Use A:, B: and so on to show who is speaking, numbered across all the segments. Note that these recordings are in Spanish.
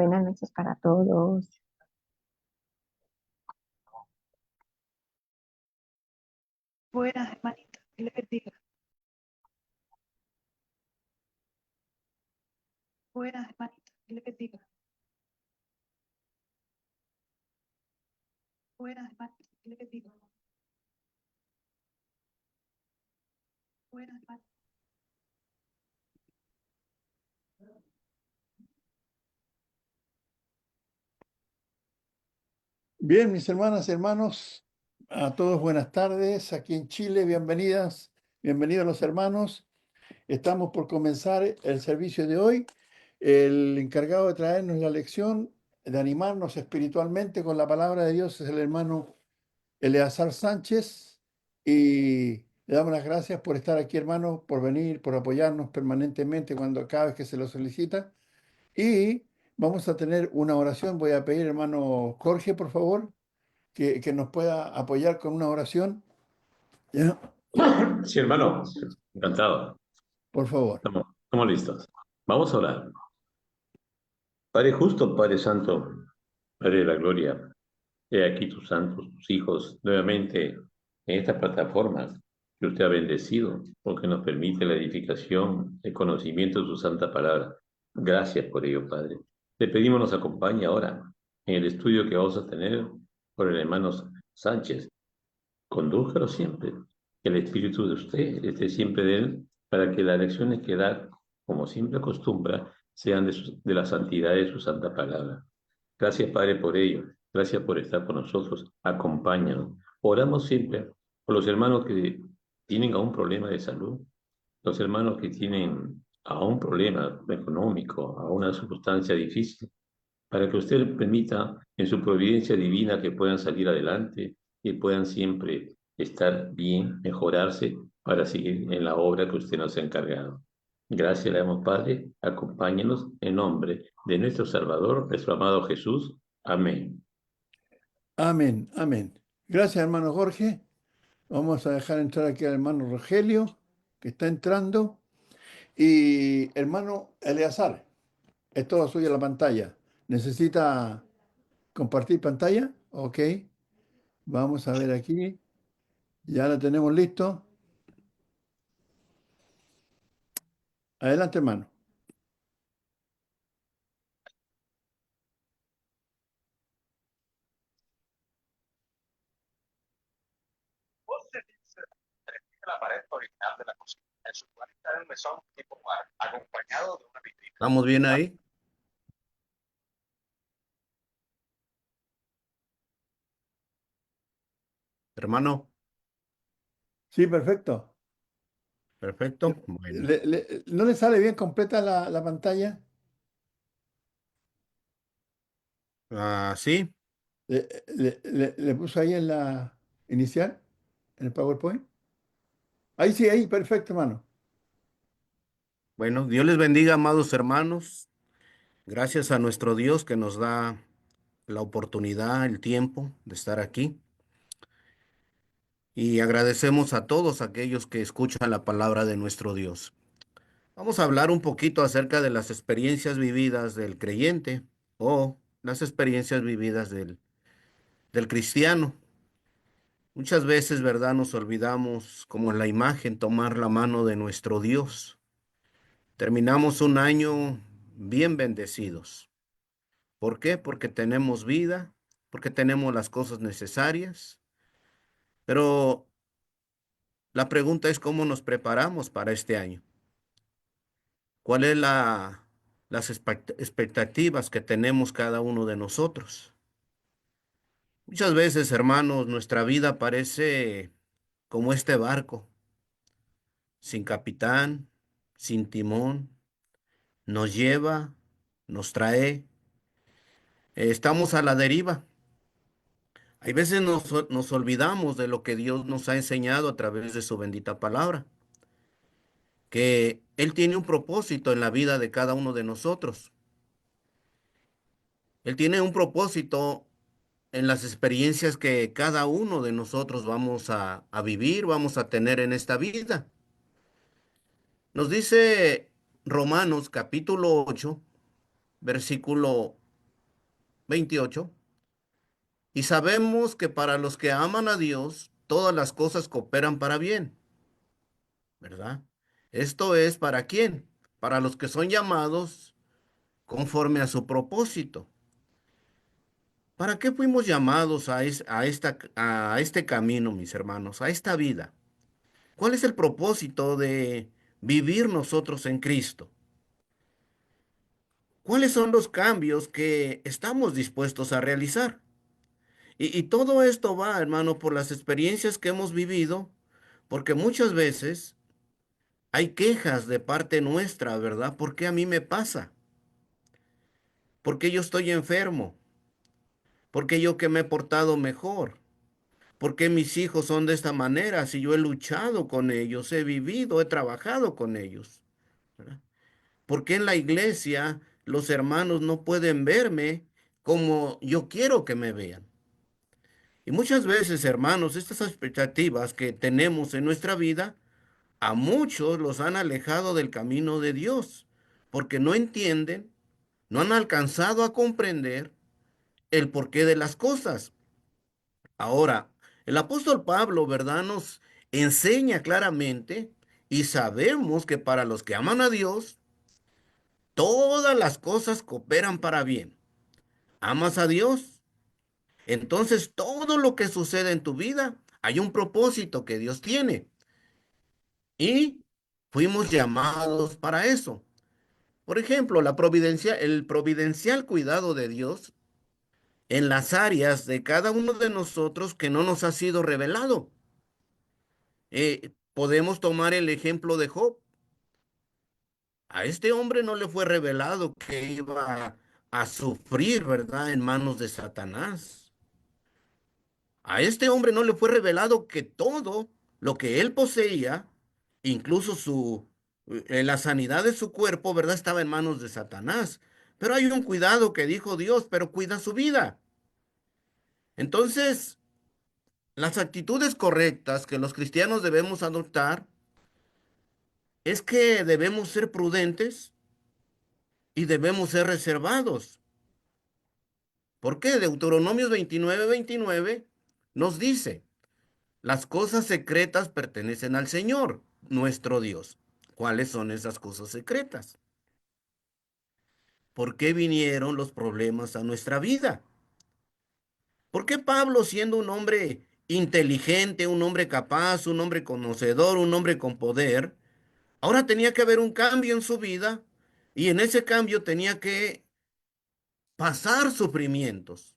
A: Buenas noches para todos.
B: Buenas, hermanita, que le bendiga. Buenas, hermanita, que le bendiga. Buenas, hermanita, que le bendiga. Buenas, hermanita.
C: Bien, mis hermanas y hermanos, a todos buenas tardes. Aquí en Chile, bienvenidas, bienvenidos los hermanos. Estamos por comenzar el servicio de hoy. El encargado de traernos la lección, de animarnos espiritualmente con la palabra de Dios, es el hermano Eleazar Sánchez. Y le damos las gracias por estar aquí, hermano, por venir, por apoyarnos permanentemente cada vez que se lo solicita. Y vamos a tener una oración. Voy a pedir, hermano Jorge, por favor, que nos pueda apoyar con una oración. ¿Ya?
D: Sí, hermano, encantado.
C: Por favor.
D: Estamos listos. Vamos a orar. Padre justo, Padre santo, Padre de la gloria, he aquí tus santos, tus hijos, nuevamente en estas plataformas que usted ha bendecido, porque nos permite la edificación, el conocimiento de su santa palabra. Gracias por ello, Padre. Le pedimos nos acompañe ahora en el estudio que vamos a tener por el hermano Sánchez. Condújalo siempre, que el espíritu de usted esté siempre de él, para que las lecciones que da, como siempre acostumbra, sean de la santidad de su santa palabra. Gracias, Padre, por ello. Gracias por estar con nosotros. Acompáñanos. Oramos siempre por los hermanos que tienen aún problema de salud, los hermanos que tienen aún problema económico, a una circunstancia difícil, para que usted permita en su providencia divina que puedan salir adelante y puedan siempre estar bien, mejorarse para seguir en la obra que usted nos ha encargado. Gracias le damos, Padre. Acompáñenos en nombre de nuestro Salvador, nuestro amado Jesús. Amén.
C: Amén, amén. Gracias, hermano Jorge. Vamos a dejar entrar aquí al hermano Rogelio, que está entrando. Y hermano Eleazar, es todo suyo la pantalla. ¿Necesita compartir pantalla? Ok. Vamos a ver aquí. Ya la tenemos listo. Adelante, hermano.
E: La pared original de la cocina. En su lugar está el mesón tipo bar, acompañado de una vitrina.
F: ¿Estamos bien ahí? Hermano,
C: Sí, perfecto.
F: perfecto. Bueno,
C: ¿No le sale bien completa la pantalla?
F: sí,
C: ¿Le puso ahí en la inicial, en el PowerPoint? Ahí sí, ahí, perfecto, hermano.
F: bueno, Dios les bendiga, amados hermanos. Gracias a nuestro Dios que nos da la oportunidad, el tiempo de estar aquí. Y agradecemos a todos aquellos que escuchan la palabra de nuestro Dios. Vamos a hablar un poquito acerca de las experiencias vividas del creyente o las experiencias vividas del cristiano. Muchas veces, ¿verdad? Nos olvidamos, como en la imagen, tomar la mano de nuestro Dios. Terminamos un año bien bendecidos. ¿Por qué? Porque tenemos vida, porque tenemos las cosas necesarias. Pero la pregunta es cómo nos preparamos para este año. ¿Cuál es las expectativas que tenemos cada uno de nosotros? Muchas veces, hermanos, nuestra vida parece como este barco, sin capitán, sin timón, nos lleva, nos trae, estamos a la deriva. Hay veces nos olvidamos de lo que Dios nos ha enseñado a través de su bendita palabra, que Él tiene un propósito en la vida de cada uno de nosotros. Él tiene un propósito en las experiencias que cada uno de nosotros vamos a vivir, vamos a tener en esta vida. Nos dice Romanos capítulo 8, versículo 28. Y sabemos que para los que aman a Dios, todas las cosas cooperan para bien, ¿verdad? Esto es ¿para quién? Para los que son llamados conforme a su propósito. ¿Para qué fuimos llamados a este camino, mis hermanos, a esta vida? ¿Cuál es el propósito de vivir nosotros en Cristo? ¿Cuáles son los cambios que estamos dispuestos a realizar? Y todo esto va, hermano, por las experiencias que hemos vivido, porque muchas veces hay quejas de parte nuestra, ¿verdad? ¿Por qué a mí me pasa? ¿Por qué yo estoy enfermo? ¿Por qué yo que me he portado mejor? ¿Por qué mis hijos son de esta manera? Si yo he luchado con ellos, he vivido, he trabajado con ellos, ¿verdad? ¿Por qué en la iglesia los hermanos no pueden verme como yo quiero que me vean? Y muchas veces, hermanos, estas expectativas que tenemos en nuestra vida, a muchos los han alejado del camino de Dios, porque no entienden, no han alcanzado a comprender el porqué de las cosas. Ahora, el apóstol Pablo, ¿verdad? Nos enseña claramente y sabemos que para los que aman a Dios, todas las cosas cooperan para bien. ¿Amas a Dios? Entonces todo lo que sucede en tu vida, hay un propósito que Dios tiene y fuimos llamados para eso. Por ejemplo, el providencial cuidado de Dios en las áreas de cada uno de nosotros que no nos ha sido revelado. Podemos tomar el ejemplo de Job. A este hombre no le fue revelado que iba a sufrir, ¿verdad?, en manos de Satanás. A este hombre no le fue revelado que todo lo que él poseía, incluso la sanidad de su cuerpo, ¿verdad?, estaba en manos de Satanás. Pero hay un cuidado que dijo Dios, pero cuida su vida. Entonces, las actitudes correctas que los cristianos debemos adoptar es que debemos ser prudentes y debemos ser reservados. ¿Por qué? Deuteronomios 29:29 nos dice: las cosas secretas pertenecen al Señor, nuestro Dios. ¿Cuáles son esas cosas secretas? ¿Por qué vinieron los problemas a nuestra vida? ¿Por qué Pablo, siendo un hombre inteligente, un hombre capaz, un hombre conocedor, un hombre con poder, ahora tenía que haber un cambio en su vida y en ese cambio tenía que pasar sufrimientos?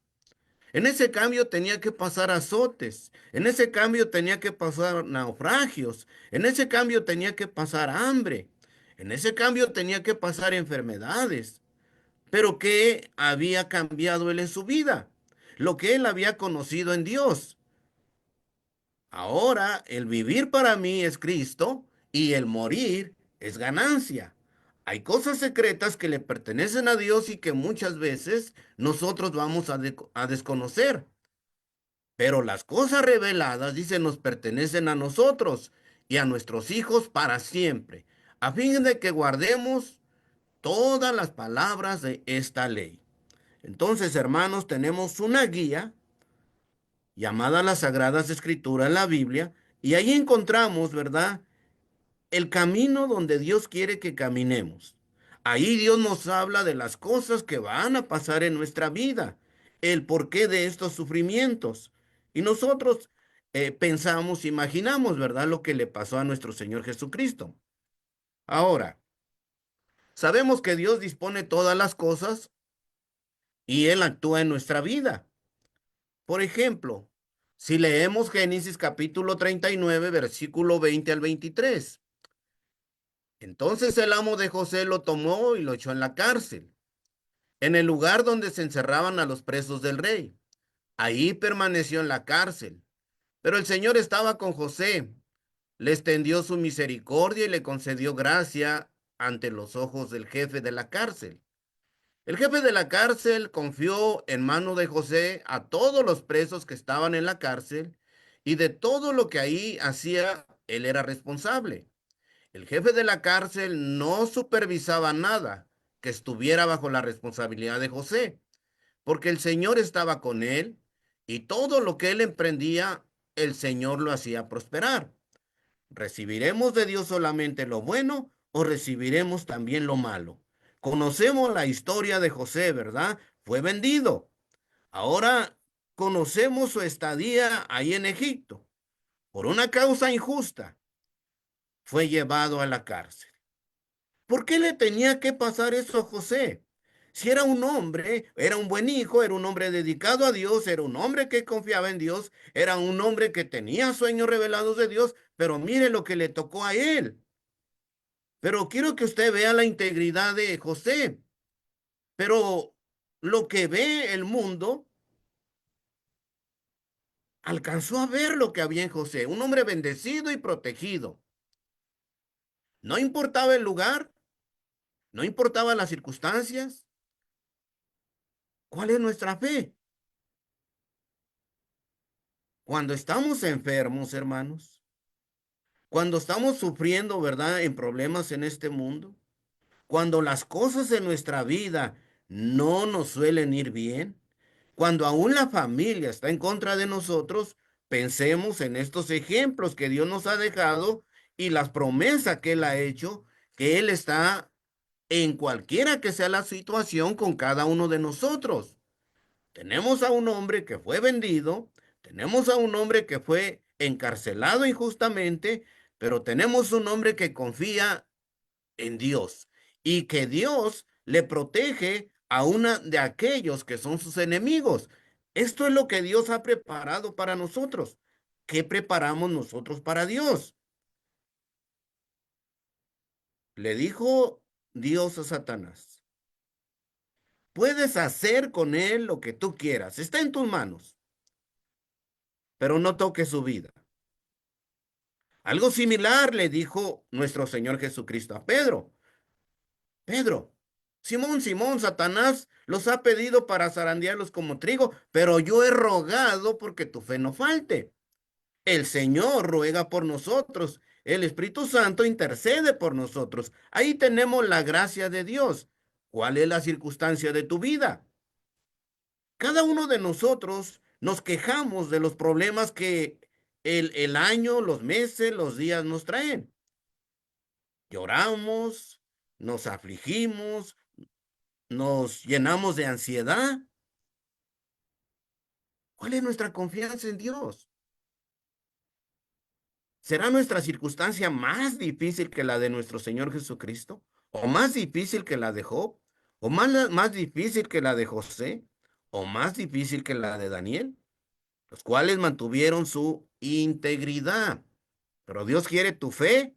F: En ese cambio tenía que pasar azotes, en ese cambio tenía que pasar naufragios, en ese cambio tenía que pasar hambre, en ese cambio tenía que pasar enfermedades. Pero ¿qué había cambiado él en su vida? Lo que él había conocido en Dios. Ahora el vivir para mí es Cristo y el morir es ganancia. Hay cosas secretas que le pertenecen a Dios y que muchas veces nosotros vamos a desconocer. Pero las cosas reveladas, dice, nos pertenecen a nosotros y a nuestros hijos para siempre, a fin de que guardemos todas las palabras de esta ley. Entonces, hermanos, tenemos una guía llamada las Sagradas Escrituras, la Biblia, y ahí encontramos, ¿verdad?, el camino donde Dios quiere que caminemos. Ahí Dios nos habla de las cosas que van a pasar en nuestra vida, el porqué de estos sufrimientos. Y nosotros pensamos, imaginamos, ¿verdad?, lo que le pasó a nuestro Señor Jesucristo. Ahora, sabemos que Dios dispone todas las cosas y Él actúa en nuestra vida. Por ejemplo, si leemos Génesis capítulo 39, versículo 20 al 23. Entonces el amo de José lo tomó y lo echó en la cárcel, en el lugar donde se encerraban a los presos del rey. Ahí permaneció en la cárcel. Pero el Señor estaba con José, le extendió su misericordia y le concedió gracia ante los ojos del jefe de la cárcel. El jefe de la cárcel confió en mano de José a todos los presos que estaban en la cárcel y de todo lo que ahí hacía, él era responsable. El jefe de la cárcel no supervisaba nada que estuviera bajo la responsabilidad de José, porque el Señor estaba con él y todo lo que él emprendía, el Señor lo hacía prosperar. ¿Recibiremos de Dios solamente lo bueno o recibiremos también lo malo? Conocemos la historia de José, ¿verdad? Fue vendido. Ahora conocemos su estadía ahí en Egipto. Por una causa injusta, fue llevado a la cárcel. ¿Por qué le tenía que pasar eso a José? Si era un hombre, era un buen hijo, era un hombre dedicado a Dios, era un hombre que confiaba en Dios, era un hombre que tenía sueños revelados de Dios, pero mire lo que le tocó a él. Pero quiero que usted vea la integridad de José. Pero lo que ve el mundo, alcanzó a ver lo que había en José, un hombre bendecido y protegido. No importaba el lugar, no importaba las circunstancias. ¿Cuál es nuestra fe? Cuando estamos enfermos, hermanos, cuando estamos sufriendo, ¿verdad?, en problemas en este mundo, cuando las cosas en nuestra vida no nos suelen ir bien, cuando aún la familia está en contra de nosotros, pensemos en estos ejemplos que Dios nos ha dejado y las promesas que Él ha hecho, que Él está en cualquiera que sea la situación con cada uno de nosotros. Tenemos a un hombre que fue vendido, tenemos a un hombre que fue encarcelado injustamente, pero tenemos un hombre que confía en Dios y que Dios le protege a una de aquellos que son sus enemigos. Esto es lo que Dios ha preparado para nosotros. ¿Qué preparamos nosotros para Dios? Le dijo Dios a Satanás: puedes hacer con él lo que tú quieras, está en tus manos, pero no toques su vida. Algo similar le dijo nuestro Señor Jesucristo a Pedro. Pedro, Simón, Simón, Satanás los ha pedido para zarandearlos como trigo, pero yo he rogado porque tu fe no falte. El Señor ruega por nosotros. El Espíritu Santo intercede por nosotros. Ahí tenemos la gracia de Dios. ¿Cuál es la circunstancia de tu vida? Cada uno de nosotros nos quejamos de los problemas que el año, los meses, los días nos traen. Lloramos, nos afligimos, nos llenamos de ansiedad. ¿Cuál es nuestra confianza en Dios? ¿Será nuestra circunstancia más difícil que la de nuestro Señor Jesucristo? ¿O más difícil que la de Job? ¿O más difícil que la de José? ¿O más difícil que la de Daniel? Los cuales mantuvieron su integridad. Pero Dios quiere tu fe,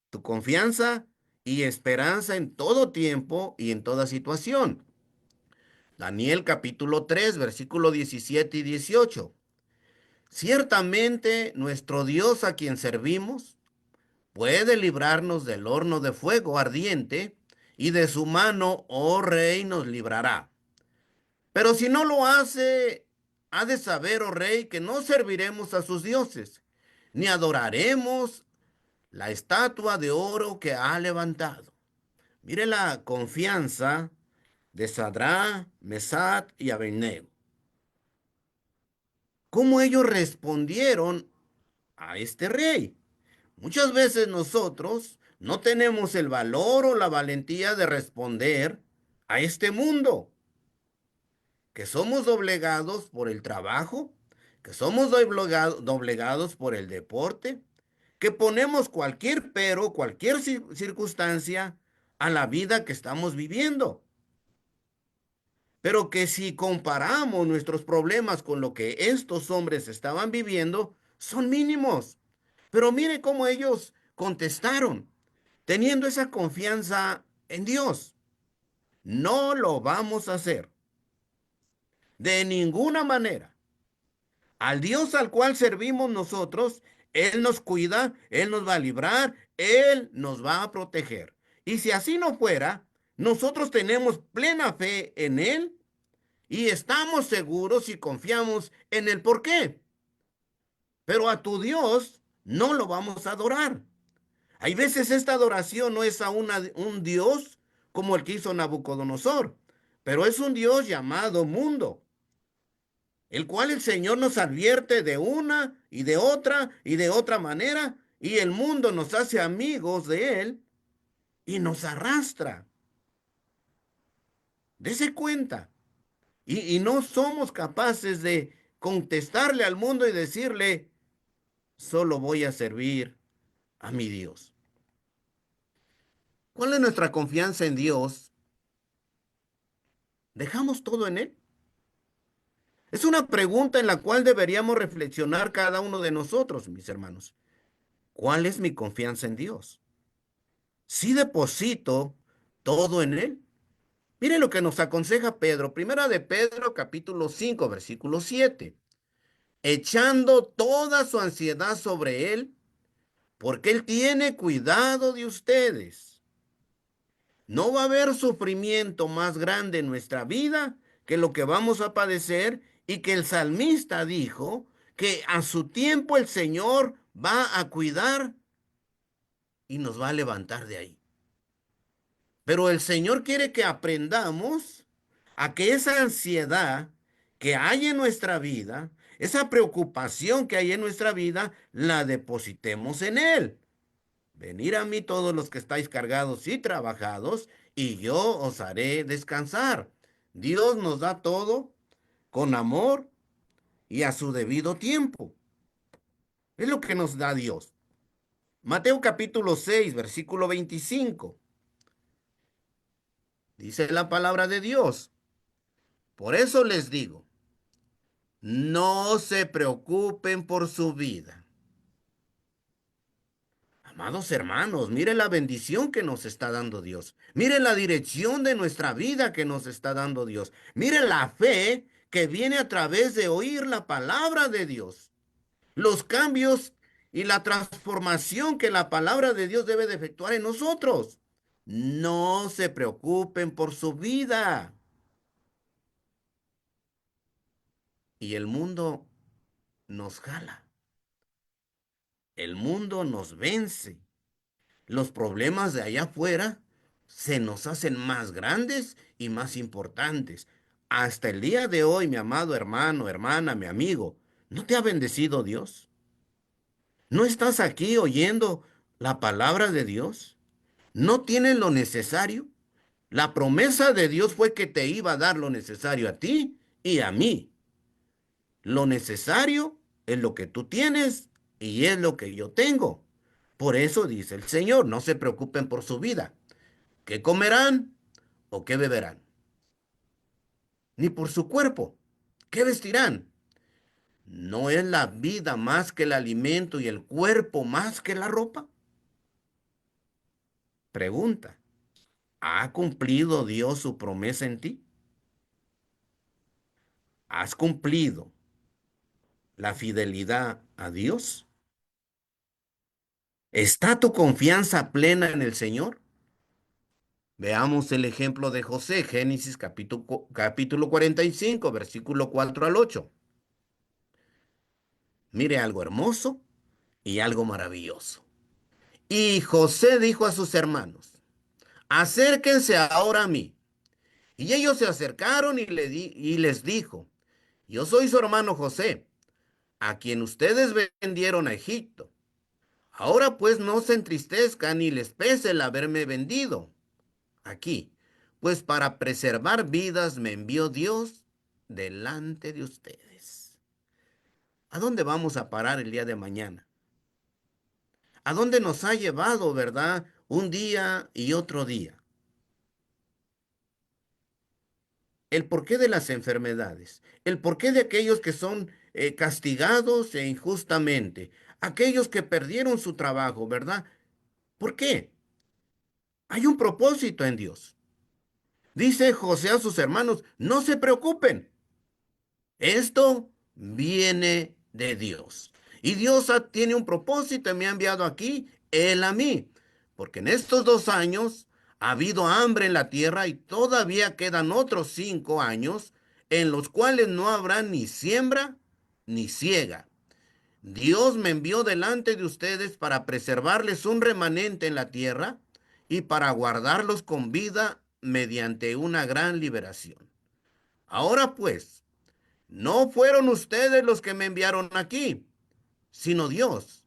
F: tu confianza y esperanza en todo tiempo y en toda situación. Daniel capítulo 3, versículo 17 y 18. Ciertamente nuestro Dios a quien servimos puede librarnos del horno de fuego ardiente y de su mano, oh rey, nos librará. Pero si no lo hace, ha de saber, oh rey, que no serviremos a sus dioses, ni adoraremos la estatua de oro que ha levantado. Mire la confianza de Sadrach, Mesach y Abednego. ¿Cómo ellos respondieron a este rey? Muchas veces nosotros no tenemos el valor o la valentía de responder a este mundo, que somos doblegados por el trabajo, que somos doblegados por el deporte, que ponemos cualquier pero, cualquier circunstancia a la vida que estamos viviendo. Pero que si comparamos nuestros problemas con lo que estos hombres estaban viviendo, son mínimos. Pero mire cómo ellos contestaron, teniendo esa confianza en Dios. No lo vamos a hacer. De ninguna manera. Al Dios al cual servimos nosotros, Él nos cuida, Él nos va a librar, Él nos va a proteger. Y si así no fuera, nosotros tenemos plena fe en Él y estamos seguros y confiamos en el por qué. Pero a tu Dios no lo vamos a adorar. Hay veces esta adoración no es a un Dios como el que hizo Nabucodonosor, pero es un Dios llamado mundo, el cual el Señor nos advierte de una y de otra manera, y el mundo nos hace amigos de él y nos arrastra. Dese cuenta. Y no somos capaces de contestarle al mundo y decirle, solo voy a servir a mi Dios. ¿Cuál es nuestra confianza en Dios? ¿Dejamos todo en Él? Es una pregunta en la cual deberíamos reflexionar cada uno de nosotros, mis hermanos. ¿Cuál es mi confianza en Dios? ¿Sí deposito todo en Él? Mire lo que nos aconseja Pedro. Primera de Pedro, capítulo 5, versículo 7. Echando toda su ansiedad sobre Él, porque Él tiene cuidado de ustedes. No va a haber sufrimiento más grande en nuestra vida que lo que vamos a padecer, y que el salmista dijo que a su tiempo el Señor va a cuidar y nos va a levantar de ahí. Pero el Señor quiere que aprendamos a que esa ansiedad que hay en nuestra vida, esa preocupación que hay en nuestra vida, la depositemos en Él. Venid a mí todos los que estáis cargados y trabajados, y yo os haré descansar. Dios nos da todo con amor y a su debido tiempo. Es lo que nos da Dios. Mateo capítulo 6, versículo 25. Dice la palabra de Dios. Por eso les digo, no se preocupen por su vida. Amados hermanos, mire la bendición que nos está dando Dios. Mire la dirección de nuestra vida que nos está dando Dios. Mire la fe que viene a través de oír la palabra de Dios. Los cambios y la transformación que la palabra de Dios debe de efectuar en nosotros. No se preocupen por su vida. Y el mundo nos jala. El mundo nos vence. Los problemas de allá afuera se nos hacen más grandes y más importantes. Hasta el día de hoy, mi amado hermano, hermana, mi amigo, ¿no te ha bendecido Dios? ¿No estás aquí oyendo la palabra de Dios? ¿No tienes lo necesario? La promesa de Dios fue que te iba a dar lo necesario a ti y a mí. Lo necesario es lo que tú tienes y es lo que yo tengo. Por eso dice el Señor, no se preocupen por su vida. ¿Qué comerán o qué beberán? Ni por su cuerpo. ¿Qué vestirán? ¿No es la vida más que el alimento y el cuerpo más que la ropa? Pregunta, ¿ha cumplido Dios su promesa en ti? ¿Has cumplido la fidelidad a Dios? ¿Está tu confianza plena en el Señor? Veamos el ejemplo de José, Génesis capítulo 45, versículo 4 al 8. Mire algo hermoso y algo maravilloso. Y José dijo a sus hermanos, acérquense ahora a mí. Y ellos se acercaron y les dijo, yo soy su hermano José, a quien ustedes vendieron a Egipto. Ahora pues no se entristezcan ni les pese el haberme vendido aquí, pues para preservar vidas me envió Dios delante de ustedes. ¿A dónde vamos a parar el día de mañana? ¿A dónde nos ha llevado, verdad, un día y otro día? El porqué de las enfermedades, el porqué de aquellos que son castigados e injustamente, aquellos que perdieron su trabajo, ¿verdad? ¿Por qué? Hay un propósito en Dios. Dice José a sus hermanos, no se preocupen. Esto viene de Dios. Y Dios tiene un propósito y me ha enviado aquí, Él a mí. Porque en estos 2 años ha habido hambre en la tierra y todavía quedan otros 5 años en los cuales no habrá ni siembra ni siega. Dios me envió delante de ustedes para preservarles un remanente en la tierra y para guardarlos con vida mediante una gran liberación. Ahora pues, no fueron ustedes los que me enviaron aquí, sino Dios.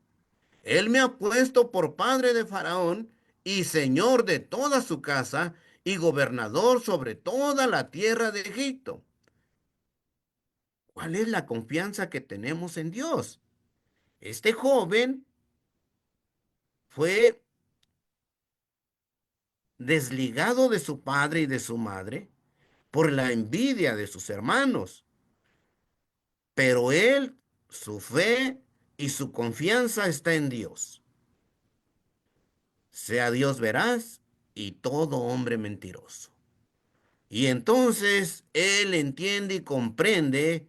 F: Él me ha puesto por padre de Faraón y señor de toda su casa y gobernador sobre toda la tierra de Egipto. ¿Cuál es la confianza que tenemos en Dios? Este joven fue desligado de su padre y de su madre por la envidia de sus hermanos, pero él, su fe y su confianza está en Dios. Sea Dios veraz y todo hombre mentiroso. Y entonces él entiende y comprende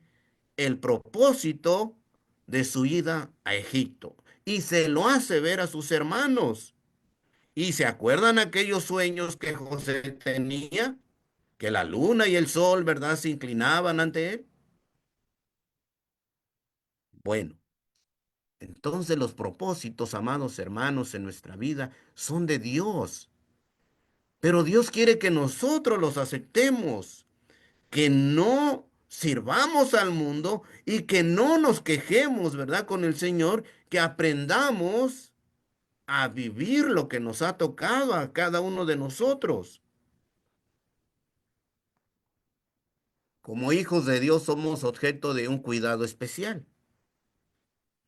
F: el propósito de su ida a Egipto y se lo hace ver a sus hermanos. ¿Y se acuerdan aquellos sueños que José tenía? Que la luna y el sol, ¿verdad?, se inclinaban ante él. Bueno, entonces los propósitos, amados hermanos, en nuestra vida son de Dios. Pero Dios quiere que nosotros los aceptemos, que no sirvamos al mundo y que no nos quejemos, ¿verdad?, con el Señor, que aprendamos a vivir lo que nos ha tocado a cada uno de nosotros. Como hijos de Dios somos objeto de un cuidado especial.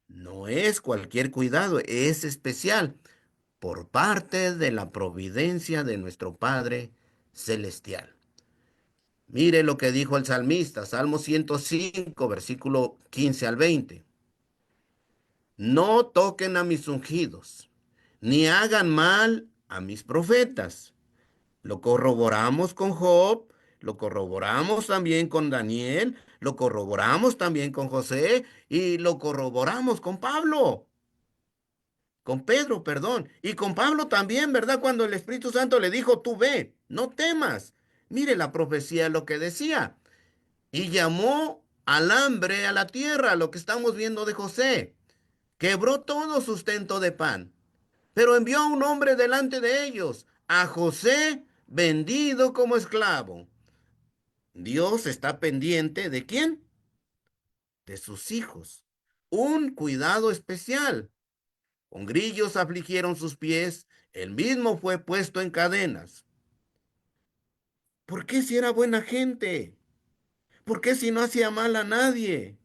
F: No es cualquier cuidado, es especial por parte de la providencia de nuestro Padre Celestial. Mire lo que dijo el salmista, Salmo 105, versículo 15 al 20. No toquen a mis ungidos, ni hagan mal a mis profetas. Lo corroboramos con Job, lo corroboramos también con Daniel, lo corroboramos también con José y lo corroboramos con Pablo. Con Pedro, perdón, y con Pablo también, ¿verdad? Cuando el Espíritu Santo le dijo, tú ve, no temas. Mire la profecía, lo que decía. Y llamó al hambre a la tierra, lo que estamos viendo de José. Quebró todo sustento de pan, pero envió a un hombre delante de ellos, a José, vendido como esclavo. Dios está pendiente ¿de quién? De sus hijos. Un cuidado especial. Con grillos afligieron sus pies, él mismo fue puesto en cadenas. ¿Por qué si era buena gente? ¿Por qué si no hacía mal a nadie?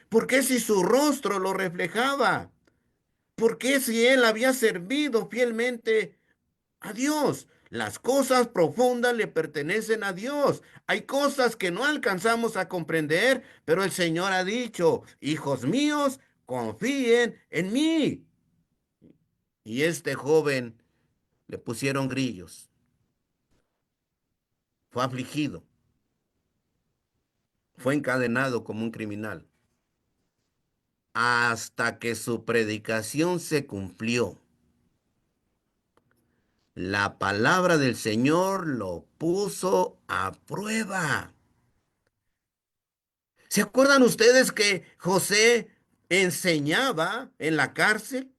F: ¿Por qué si su rostro lo reflejaba? ¿Por qué si él había servido fielmente a Dios? Las cosas profundas le pertenecen a Dios. Hay cosas que no alcanzamos a comprender, pero el Señor ha dicho, hijos míos, confíen en mí. Y este joven le pusieron grillos. Fue afligido. Fue encadenado como un criminal. Hasta que su predicación se cumplió. La palabra del Señor lo puso a prueba. ¿Se acuerdan ustedes que José enseñaba en la cárcel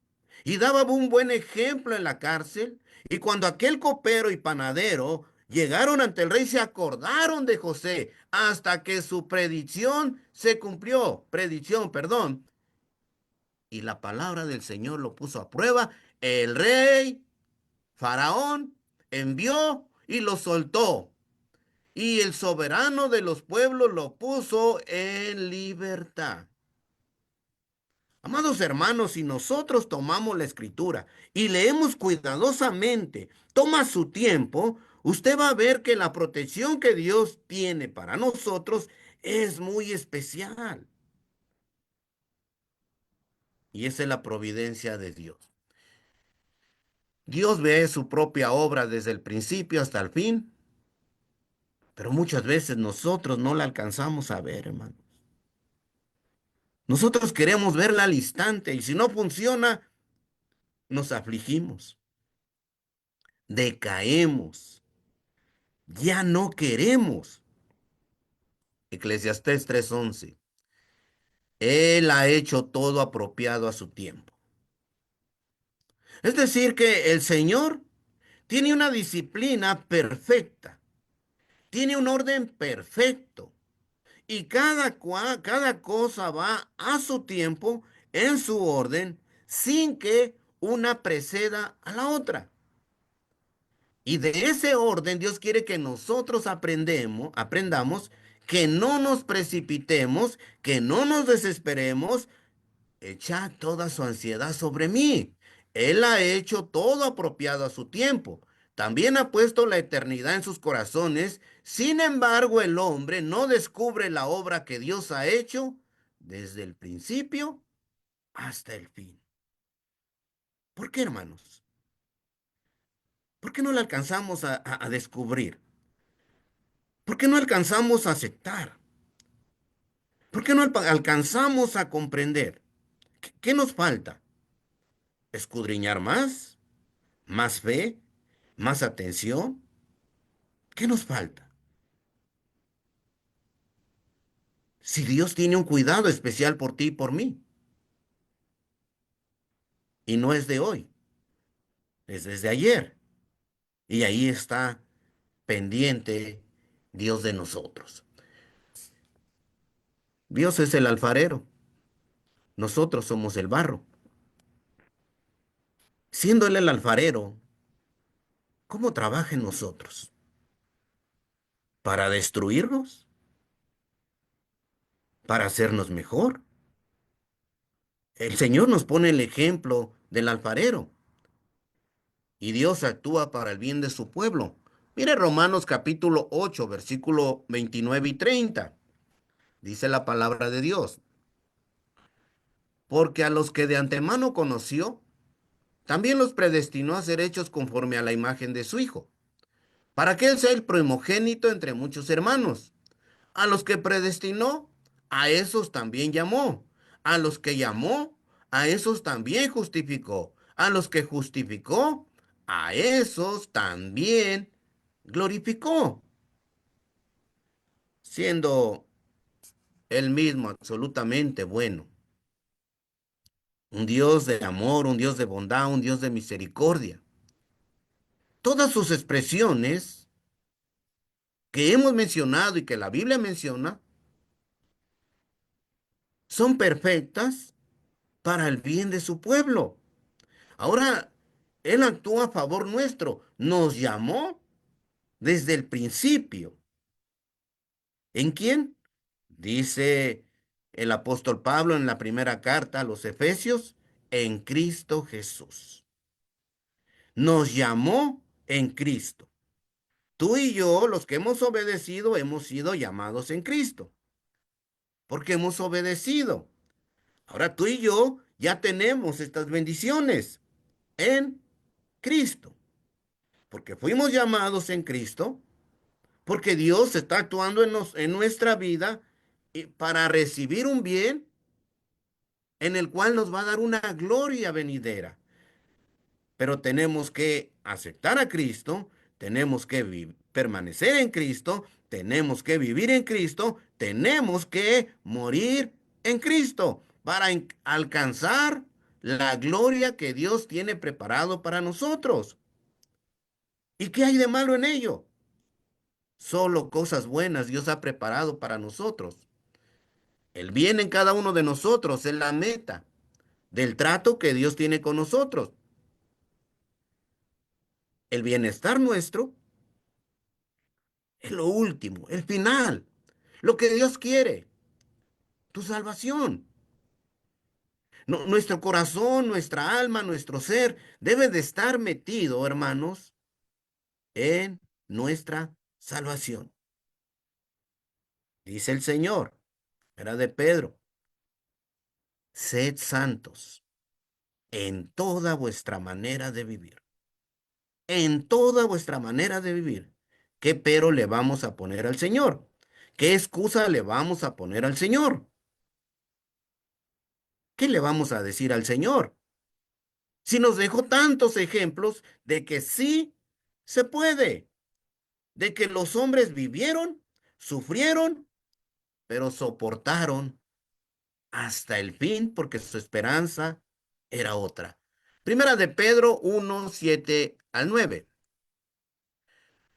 F: y daba un buen ejemplo en la cárcel? Y cuando aquel copero y panadero llegaron ante el rey, se acordaron de José hasta que su predicción, perdón, y la palabra del Señor lo puso a prueba. El rey Faraón envió y lo soltó. Y el soberano de los pueblos lo puso en libertad. Amados hermanos, si nosotros tomamos la escritura y leemos cuidadosamente, toma su tiempo, usted va a ver que la protección que Dios tiene para nosotros es muy especial. Y esa es la providencia de Dios. Dios ve su propia obra desde el principio hasta el fin, pero muchas veces nosotros no la alcanzamos a ver, hermano. Nosotros queremos verla al instante y si no funciona, nos afligimos, decaemos, ya no queremos. Eclesiastés 3:11. Él ha hecho todo apropiado a su tiempo. Es decir, que el Señor tiene una disciplina perfecta, tiene un orden perfecto. Y cada cosa va a su tiempo, en su orden, sin que una preceda a la otra. Y de ese orden Dios quiere que nosotros aprendamos que no nos precipitemos, que no nos desesperemos. Echa toda su ansiedad sobre mí. Él ha hecho todo apropiado a su tiempo. También ha puesto la eternidad en sus corazones. Sin embargo, el hombre no descubre la obra que Dios ha hecho desde el principio hasta el fin. ¿Por qué, hermanos? ¿Por qué no la alcanzamos a descubrir? ¿Por qué no alcanzamos a aceptar? ¿Por qué no alcanzamos a comprender? ¿Qué nos falta? ¿Escudriñar más? ¿Más fe? ¿Más atención? ¿Qué nos falta? Si Dios tiene un cuidado especial por ti y por mí, y no es de hoy, es desde ayer, y ahí está pendiente Dios de nosotros. Dios es el alfarero, nosotros somos el barro. Siendo Él el alfarero, ¿cómo trabaja en nosotros? ¿Para destruirnos? ¿Para hacernos mejor? El Señor nos pone el ejemplo del alfarero. Y Dios actúa para el bien de su pueblo. Mire Romanos capítulo 8, versículo 29 y 30. Dice la palabra de Dios. Porque a los que de antemano conoció, también los predestinó a ser hechos conforme a la imagen de su Hijo, para que Él sea el primogénito entre muchos hermanos. A los que predestinó, a esos también llamó. A los que llamó, a esos también justificó. A los que justificó, a esos también glorificó. Siendo Él mismo absolutamente bueno. Un Dios de amor, un Dios de bondad, un Dios de misericordia. Todas sus expresiones que hemos mencionado y que la Biblia menciona son perfectas para el bien de su pueblo. Ahora, Él actúa a favor nuestro. Nos llamó desde el principio. ¿En quién? Dice el apóstol Pablo en la primera carta a los Efesios, en Cristo Jesús. Nos llamó en Cristo. Tú y yo, los que hemos obedecido, hemos sido llamados en Cristo. Porque hemos obedecido. Ahora tú y yo ya tenemos estas bendiciones en Cristo. Porque fuimos llamados en Cristo, porque Dios está actuando en nuestra vida para recibir un bien en el cual nos va a dar una gloria venidera. Pero tenemos que aceptar a Cristo, tenemos que permanecer en Cristo, tenemos que vivir en Cristo, tenemos que morir en Cristo para alcanzar la gloria que Dios tiene preparado para nosotros. ¿Y qué hay de malo en ello? Solo cosas buenas Dios ha preparado para nosotros. El bien en cada uno de nosotros es la meta del trato que Dios tiene con nosotros. El bienestar nuestro es lo último, el final, lo que Dios quiere, tu salvación. Nuestro corazón, nuestra alma, nuestro ser debe de estar metido, hermanos, en nuestra salvación. Dice el Señor, era de Pedro, sed santos en toda vuestra manera de vivir. En toda vuestra manera de vivir. ¿Qué pero le vamos a poner al Señor? ¿Qué excusa le vamos a poner al Señor? ¿Qué le vamos a decir al Señor? Si nos dejó tantos ejemplos de que sí se puede, de que los hombres vivieron, sufrieron, pero soportaron hasta el fin porque su esperanza era otra. Primera de Pedro 1, 7 al 9.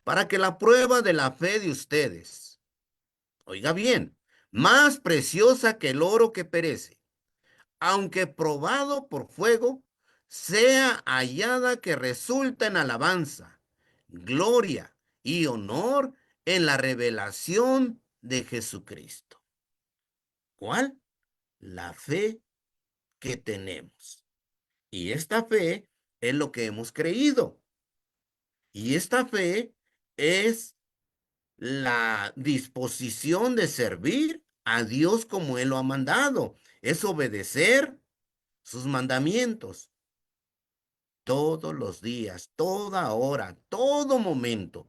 F: para que la prueba de la fe de ustedes, oiga bien, más preciosa que el oro que perece, aunque probado por fuego, sea hallada que resulta en alabanza, gloria y honor en la revelación de Jesucristo. ¿Cuál? La fe que tenemos. Y esta fe es lo que hemos creído. Y esta fe es la disposición de servir a Dios como Él lo ha mandado. Es obedecer sus mandamientos todos los días, toda hora, todo momento.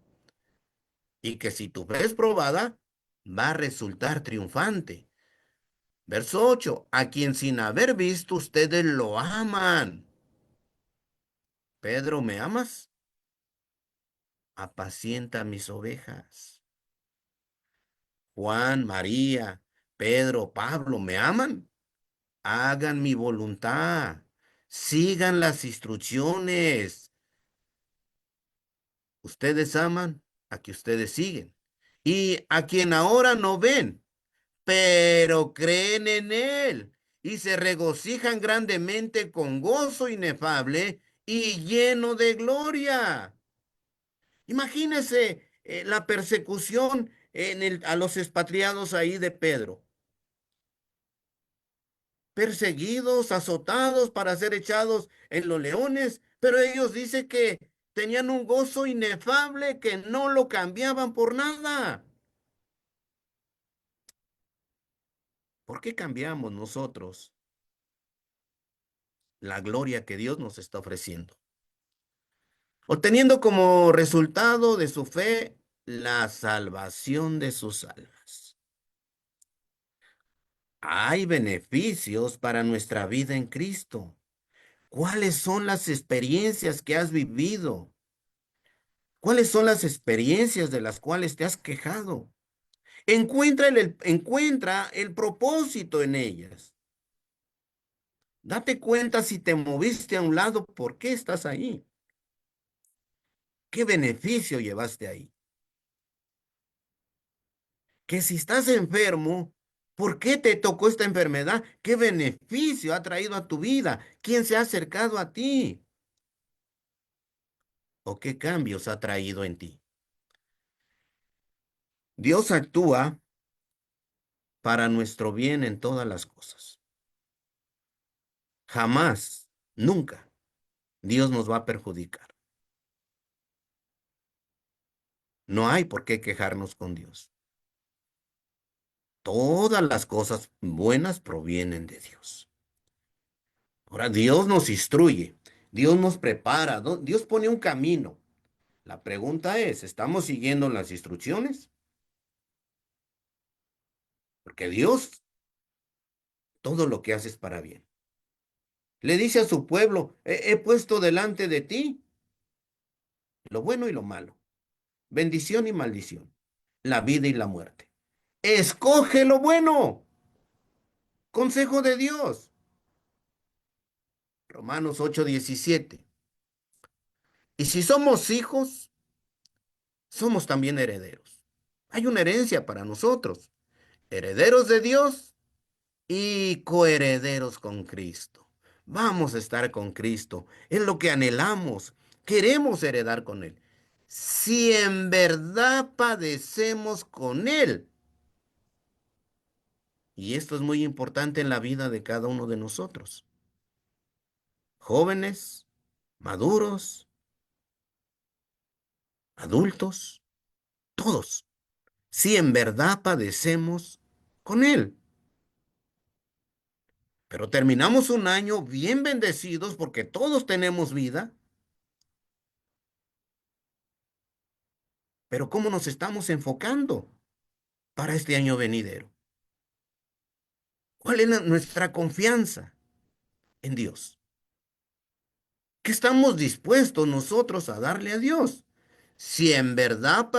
F: Y que si tu fe es probada, va a resultar triunfante. Verso 8, a quien sin haber visto ustedes lo aman. Pedro, ¿me amas? Apacienta mis ovejas. Juan, María, Pedro, Pablo, ¿me aman? Hagan mi voluntad. Sigan las instrucciones. Ustedes aman a que ustedes siguen. Y a quien ahora no ven, pero creen en Él y se regocijan grandemente con gozo inefable y lleno de gloria. Imagínese la persecución a los expatriados ahí de Pedro. Perseguidos, azotados para ser echados en los leones, pero ellos dicen que tenían un gozo inefable que no lo cambiaban por nada. ¿Por qué cambiamos nosotros la gloria que Dios nos está ofreciendo? Obteniendo como resultado de su fe la salvación de sus almas. Hay beneficios para nuestra vida en Cristo. ¿Cuáles son las experiencias que has vivido? ¿Cuáles son las experiencias de las cuales te has quejado? Encuentra el propósito en ellas. Date cuenta si te moviste a un lado, ¿por qué estás ahí? ¿Qué beneficio llevaste ahí? Que si estás enfermo, ¿por qué te tocó esta enfermedad? ¿Qué beneficio ha traído a tu vida? ¿Quién se ha acercado a ti? ¿O qué cambios ha traído en ti? Dios actúa para nuestro bien en todas las cosas. Jamás, nunca, Dios nos va a perjudicar. No hay por qué quejarnos con Dios. Todas las cosas buenas provienen de Dios. Ahora, Dios nos instruye, Dios nos prepara, Dios pone un camino. La pregunta es, ¿estamos siguiendo las instrucciones? Porque Dios, todo lo que hace es para bien. Le dice a su pueblo, he puesto delante de ti lo bueno y lo malo, bendición y maldición, la vida y la muerte. Escoge lo bueno. Consejo de Dios. Romanos 8:17. Y si somos hijos, somos también herederos. Hay una herencia para nosotros. Herederos de Dios y coherederos con Cristo. Vamos a estar con Cristo. Es lo que anhelamos. Queremos heredar con Él. Si en verdad padecemos con Él. Y esto es muy importante en la vida de cada uno de nosotros. Jóvenes, maduros, adultos, todos. Si en verdad padecemos con Él. Pero terminamos un año bien bendecidos porque todos tenemos vida. Pero ¿cómo nos estamos enfocando para este año venidero? ¿Cuál es nuestra confianza en Dios? ¿Qué estamos dispuestos nosotros a darle a Dios? Si en verdad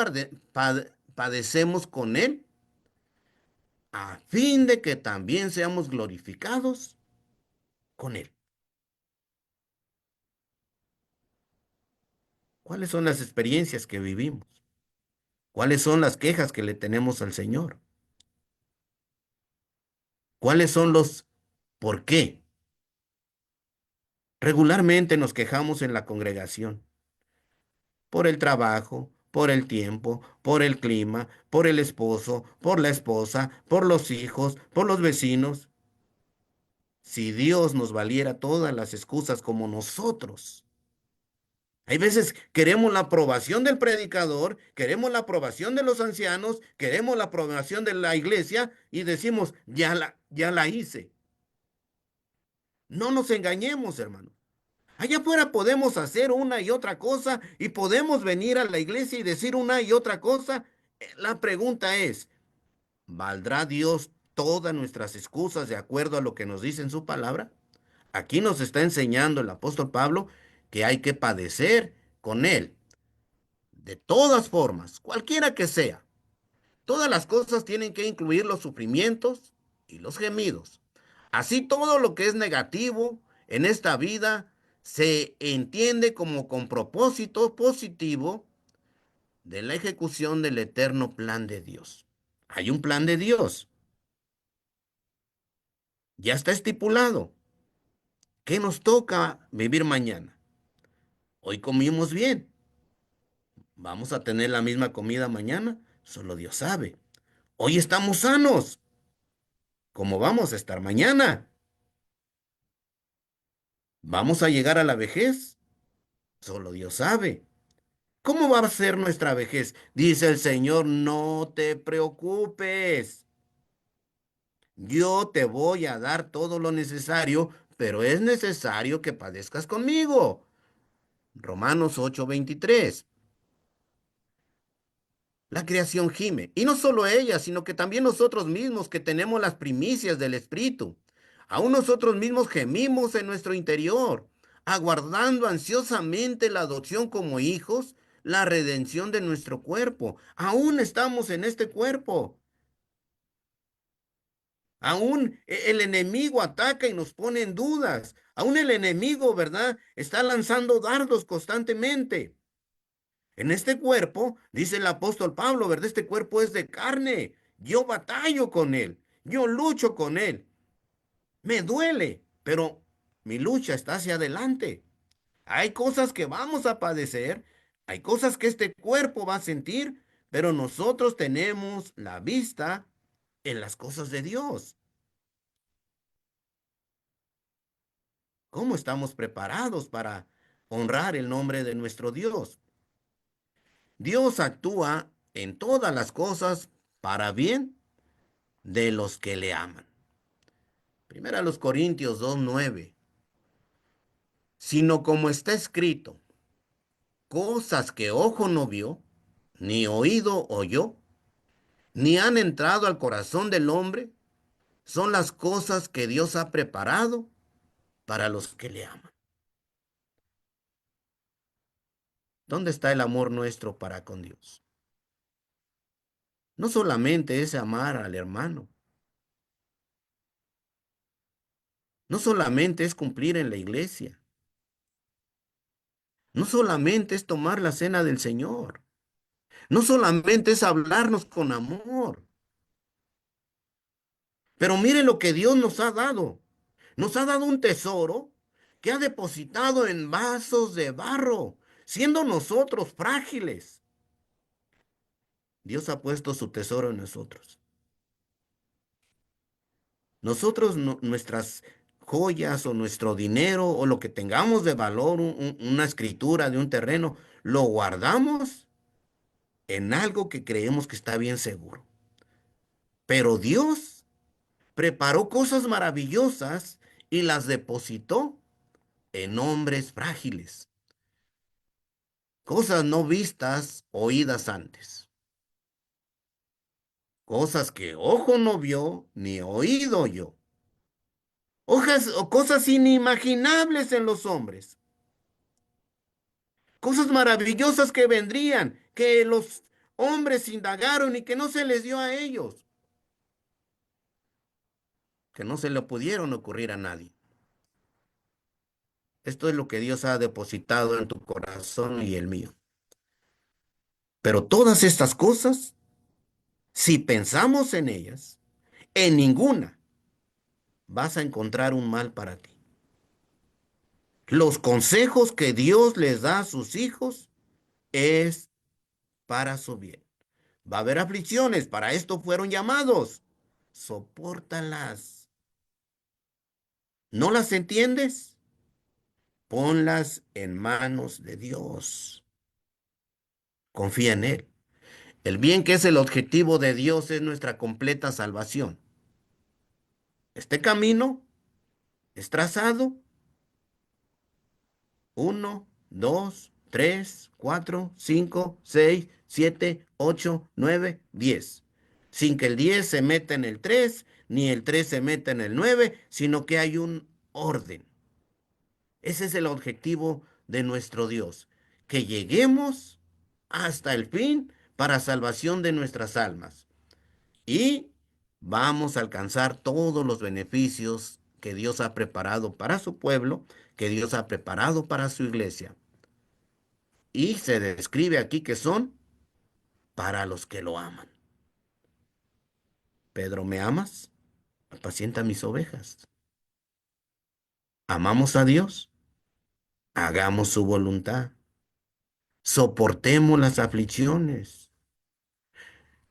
F: padecemos con Él, a fin de que también seamos glorificados con Él. ¿Cuáles son las experiencias que vivimos? ¿Cuáles son las quejas que le tenemos al Señor? ¿Cuáles son los por qué? Regularmente nos quejamos en la congregación por el trabajo, por el tiempo, por el clima, por el esposo, por la esposa, por los hijos, por los vecinos. Si Dios nos valiera todas las excusas como nosotros. Hay veces queremos la aprobación del predicador, queremos la aprobación de los ancianos, queremos la aprobación de la iglesia y decimos, ya la hice. No nos engañemos, hermano. Allá afuera podemos hacer una y otra cosa y podemos venir a la iglesia y decir una y otra cosa. La pregunta es, ¿valdrá Dios todas nuestras excusas de acuerdo a lo que nos dice en su palabra? Aquí nos está enseñando el apóstol Pablo que hay que padecer con él. De todas formas, cualquiera que sea, todas las cosas tienen que incluir los sufrimientos y los gemidos. Así todo lo que es negativo en esta vida se entiende como con propósito positivo de la ejecución del eterno plan de Dios. Hay un plan de Dios. Ya está estipulado. ¿Qué nos toca vivir mañana? Hoy comimos bien. ¿Vamos a tener la misma comida mañana? Solo Dios sabe. Hoy estamos sanos. ¿Cómo vamos a estar mañana? ¿Vamos a llegar a la vejez? Solo Dios sabe. ¿Cómo va a ser nuestra vejez? Dice el Señor, no te preocupes. Yo te voy a dar todo lo necesario, pero es necesario que padezcas conmigo. Romanos 8:23. La creación gime, y no solo ella, sino que también nosotros mismos que tenemos las primicias del Espíritu. Aún nosotros mismos gemimos en nuestro interior, aguardando ansiosamente la adopción como hijos, la redención de nuestro cuerpo. Aún estamos en este cuerpo. Aún el enemigo ataca y nos pone en dudas. Aún el enemigo, ¿verdad? Está lanzando dardos constantemente. En este cuerpo, dice el apóstol Pablo, ¿verdad? Este cuerpo es de carne. Yo batallo con él. Yo lucho con él. Me duele, pero mi lucha está hacia adelante. Hay cosas que vamos a padecer. Hay cosas que este cuerpo va a sentir, pero nosotros tenemos la vista en las cosas de Dios. ¿Cómo estamos preparados para honrar el nombre de nuestro Dios? Dios actúa en todas las cosas para bien de los que le aman. Primera a los Corintios 2:9. Sino como está escrito, cosas que ojo no vio, ni oído oyó, ni han entrado al corazón del hombre, son las cosas que Dios ha preparado para los que le aman. ¿Dónde está el amor nuestro para con Dios? No solamente es amar al hermano, no solamente es cumplir en la iglesia, no solamente es tomar la cena del Señor, no solamente es hablarnos con amor, pero mire lo que Dios nos ha dado. Nos ha dado un tesoro que ha depositado en vasos de barro, siendo nosotros frágiles. Dios ha puesto su tesoro en nosotros. Nosotros, nuestras joyas o nuestro dinero o lo que tengamos de valor, una escritura de un terreno, lo guardamos en algo que creemos que está bien seguro. Pero Dios preparó cosas maravillosas y las depositó en hombres frágiles. Cosas no vistas, oídas antes. Cosas que ojo no vio, ni oído oyó. Hojas o cosas inimaginables en los hombres. Cosas maravillosas que vendrían, que los hombres indagaron y que no se les dio a ellos. Que no se le pudieron ocurrir a nadie. Esto es lo que Dios ha depositado en tu corazón y el mío. Pero todas estas cosas, si pensamos en ellas, en ninguna vas a encontrar un mal para ti. Los consejos que Dios les da a sus hijos es para su bien. Va a haber aflicciones, para esto fueron llamados. Sopórtalas. ¿No las entiendes? Ponlas en manos de Dios. Confía en Él. El bien que es el objetivo de Dios es nuestra completa salvación. Este camino es trazado 1, 2, 3, 4, 5, 6, 7, 8, 9, 10. Sin que el 10 se meta en el 3, ni el 3 se meta en el 9, sino que hay un orden. Ese es el objetivo de nuestro Dios, que lleguemos hasta el fin para salvación de nuestras almas. Y vamos a alcanzar todos los beneficios que Dios ha preparado para su pueblo, que Dios ha preparado para su iglesia. Y se describe aquí que son para los que lo aman. Pedro, ¿me amas? Apacienta mis ovejas. ¿Amamos a Dios? Hagamos su voluntad. Soportemos las aflicciones.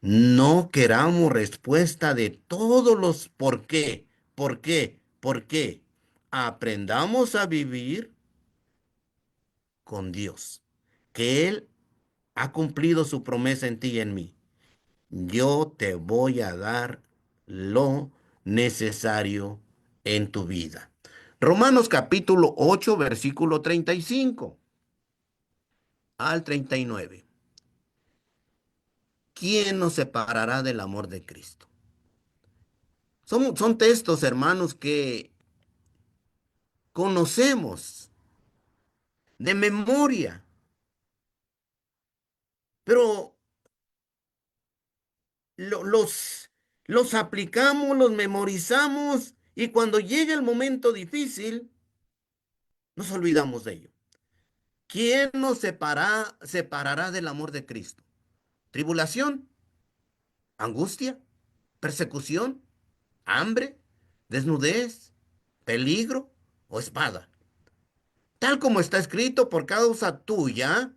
F: No queramos respuesta de todos los por qué, por qué, por qué. Aprendamos a vivir con Dios, que Él ha cumplido su promesa en ti y en mí. Yo te voy a dar lo necesario en tu vida. Romanos capítulo 8, versículo 35 al 39. ¿Quién nos separará del amor de Cristo? Son textos, hermanos, que conocemos de memoria, pero lo- los, los aplicamos, los memorizamos y cuando llega el momento difícil, nos olvidamos de ello. ¿Quién nos separará del amor de Cristo? ¿Tribulación? ¿Angustia? ¿Persecución? ¿Hambre? ¿Desnudez? ¿Peligro o espada? Tal como está escrito, por causa tuya,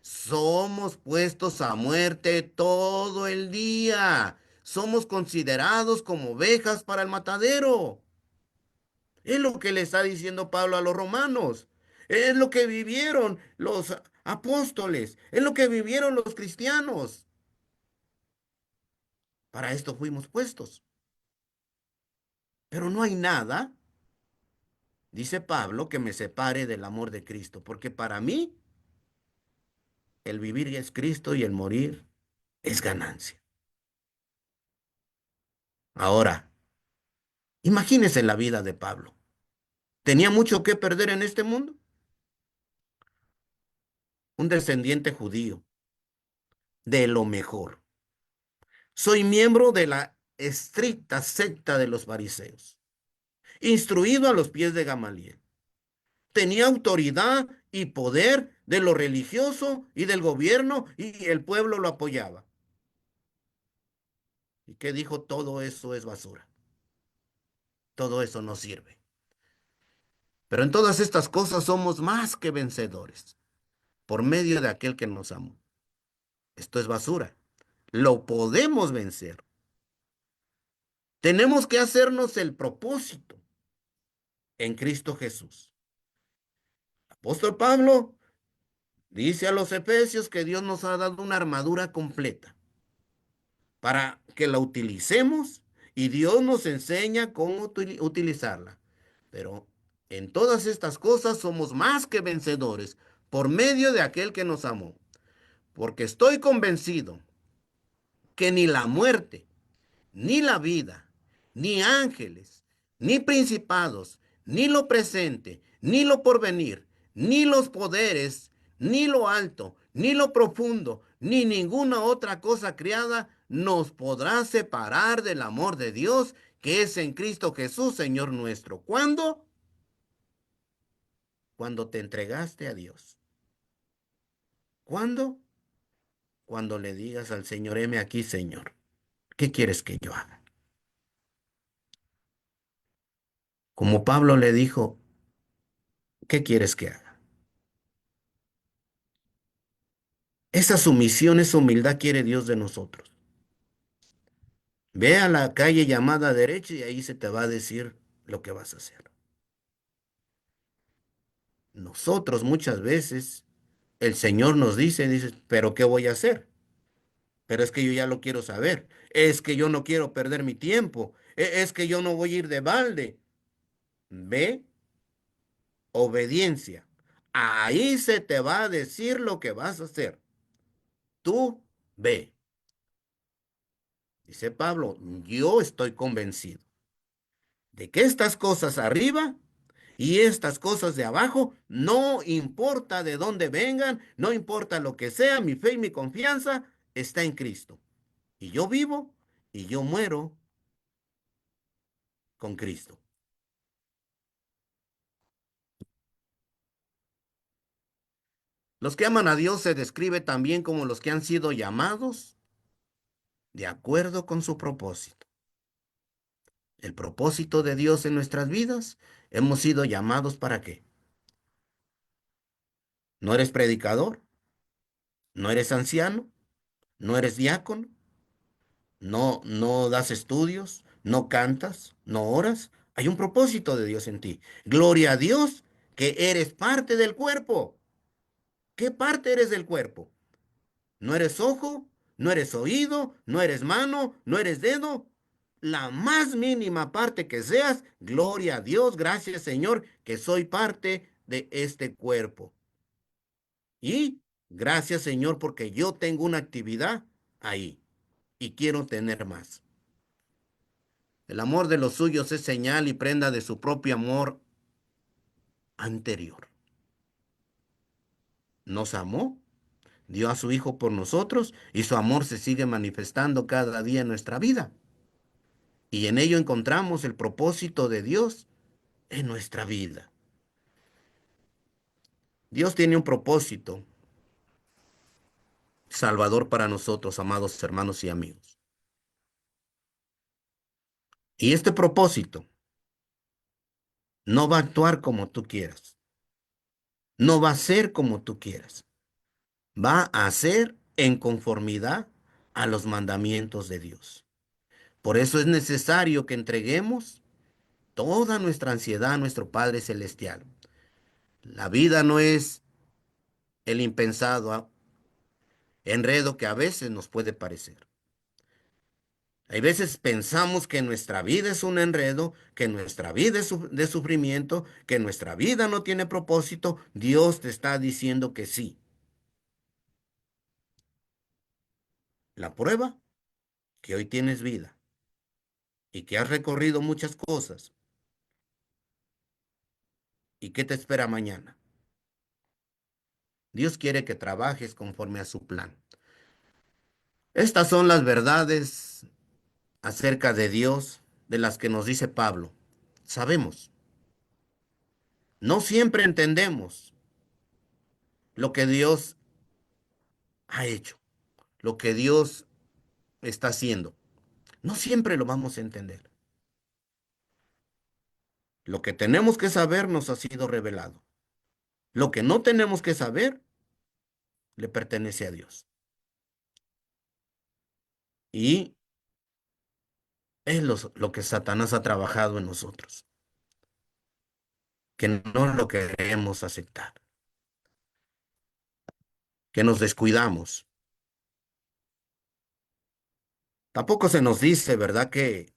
F: somos puestos a muerte todo el día. Somos considerados como ovejas para el matadero. Es lo que le está diciendo Pablo a los romanos. Es lo que vivieron los apóstoles. Es lo que vivieron los cristianos. Para esto fuimos puestos. Pero no hay nada, dice Pablo, que me separe del amor de Cristo. Porque para mí el vivir es Cristo y el morir es ganancia. Ahora, imagínese la vida de Pablo. ¿Tenía mucho que perder en este mundo? Un descendiente judío, de lo mejor. Soy miembro de la estricta secta de los fariseos, instruido a los pies de Gamaliel. Tenía autoridad y poder de lo religioso y del gobierno y el pueblo lo apoyaba. ¿Y qué dijo? Todo eso es basura. Todo eso no sirve. Pero en todas estas cosas somos más que vencedores por medio de aquel que nos amó. Esto es basura. Lo podemos vencer. Tenemos que hacernos el propósito en Cristo Jesús. Apóstol Pablo dice a los Efesios que Dios nos ha dado una armadura completa para que la utilicemos y Dios nos enseña cómo utilizarla. Pero en todas estas cosas somos más que vencedores por medio de aquel que nos amó. Porque estoy convencido que ni la muerte, ni la vida, ni ángeles, ni principados, ni lo presente, ni lo porvenir, ni los poderes, ni lo alto, ni lo profundo, ni ninguna otra cosa creada nos podrá separar del amor de Dios que es en Cristo Jesús, Señor nuestro. ¿Cuándo? Cuando te entregaste a Dios. ¿Cuándo? cuando le digas al Señor, heme aquí, Señor, ¿qué quieres que yo haga? Como Pablo le dijo, ¿qué quieres que haga? Esa sumisión, esa humildad quiere Dios de nosotros. Ve a la calle llamada derecha y ahí se te va a decir lo que vas a hacer. Nosotros muchas veces, el Señor nos dice, pero ¿qué voy a hacer? Pero es que yo ya lo quiero saber. Es que yo no quiero perder mi tiempo. Es que yo no voy a ir de balde. Ve, obediencia. Ahí se te va a decir lo que vas a hacer. Tú ve. Dice Pablo, yo estoy convencido de que estas cosas arriba y estas cosas de abajo, no importa de dónde vengan, no importa lo que sea, mi fe y mi confianza está en Cristo. Y yo vivo y yo muero con Cristo. Los que aman a Dios se describe también como los que han sido llamados de acuerdo con su propósito. El propósito de Dios en nuestras vidas, hemos sido llamados ¿para qué? ¿No eres predicador? ¿No eres anciano? ¿No eres diácono? ¿No das estudios? ¿No cantas? ¿No oras? Hay un propósito de Dios en ti. Gloria a Dios que eres parte del cuerpo. ¿Qué parte eres del cuerpo? No eres ojo, no eres oído, no eres mano, no eres dedo. La más mínima parte que seas, gloria a Dios, gracias Señor, que soy parte de este cuerpo. Y gracias Señor, porque yo tengo una actividad ahí y quiero tener más. El amor de los suyos es señal y prenda de su propio amor anterior. Nos amó, dio a su Hijo por nosotros y su amor se sigue manifestando cada día en nuestra vida. Y en ello encontramos el propósito de Dios en nuestra vida. Dios tiene un propósito salvador para nosotros, amados hermanos y amigos. Y este propósito no va a actuar como tú quieras. No va a ser como tú quieras. Va a ser en conformidad a los mandamientos de Dios. Por eso es necesario que entreguemos toda nuestra ansiedad a nuestro Padre Celestial. La vida no es el impensado enredo que a veces nos puede parecer. Hay veces pensamos que nuestra vida es un enredo, que nuestra vida es de sufrimiento, que nuestra vida no tiene propósito. Dios te está diciendo que sí. La prueba, que hoy tienes vida y que has recorrido muchas cosas. ¿Y qué te espera mañana? Dios quiere que trabajes conforme a su plan. Estas son las verdades acerca de Dios de las que nos dice Pablo. Sabemos, no siempre entendemos lo que Dios ha hecho, lo que Dios está haciendo. No siempre lo vamos a entender. Lo que tenemos que saber nos ha sido revelado. Lo que no tenemos que saber le pertenece a Dios. Y es lo que Satanás ha trabajado en nosotros, que no lo queremos aceptar, que nos descuidamos. Tampoco se nos dice, ¿verdad?, que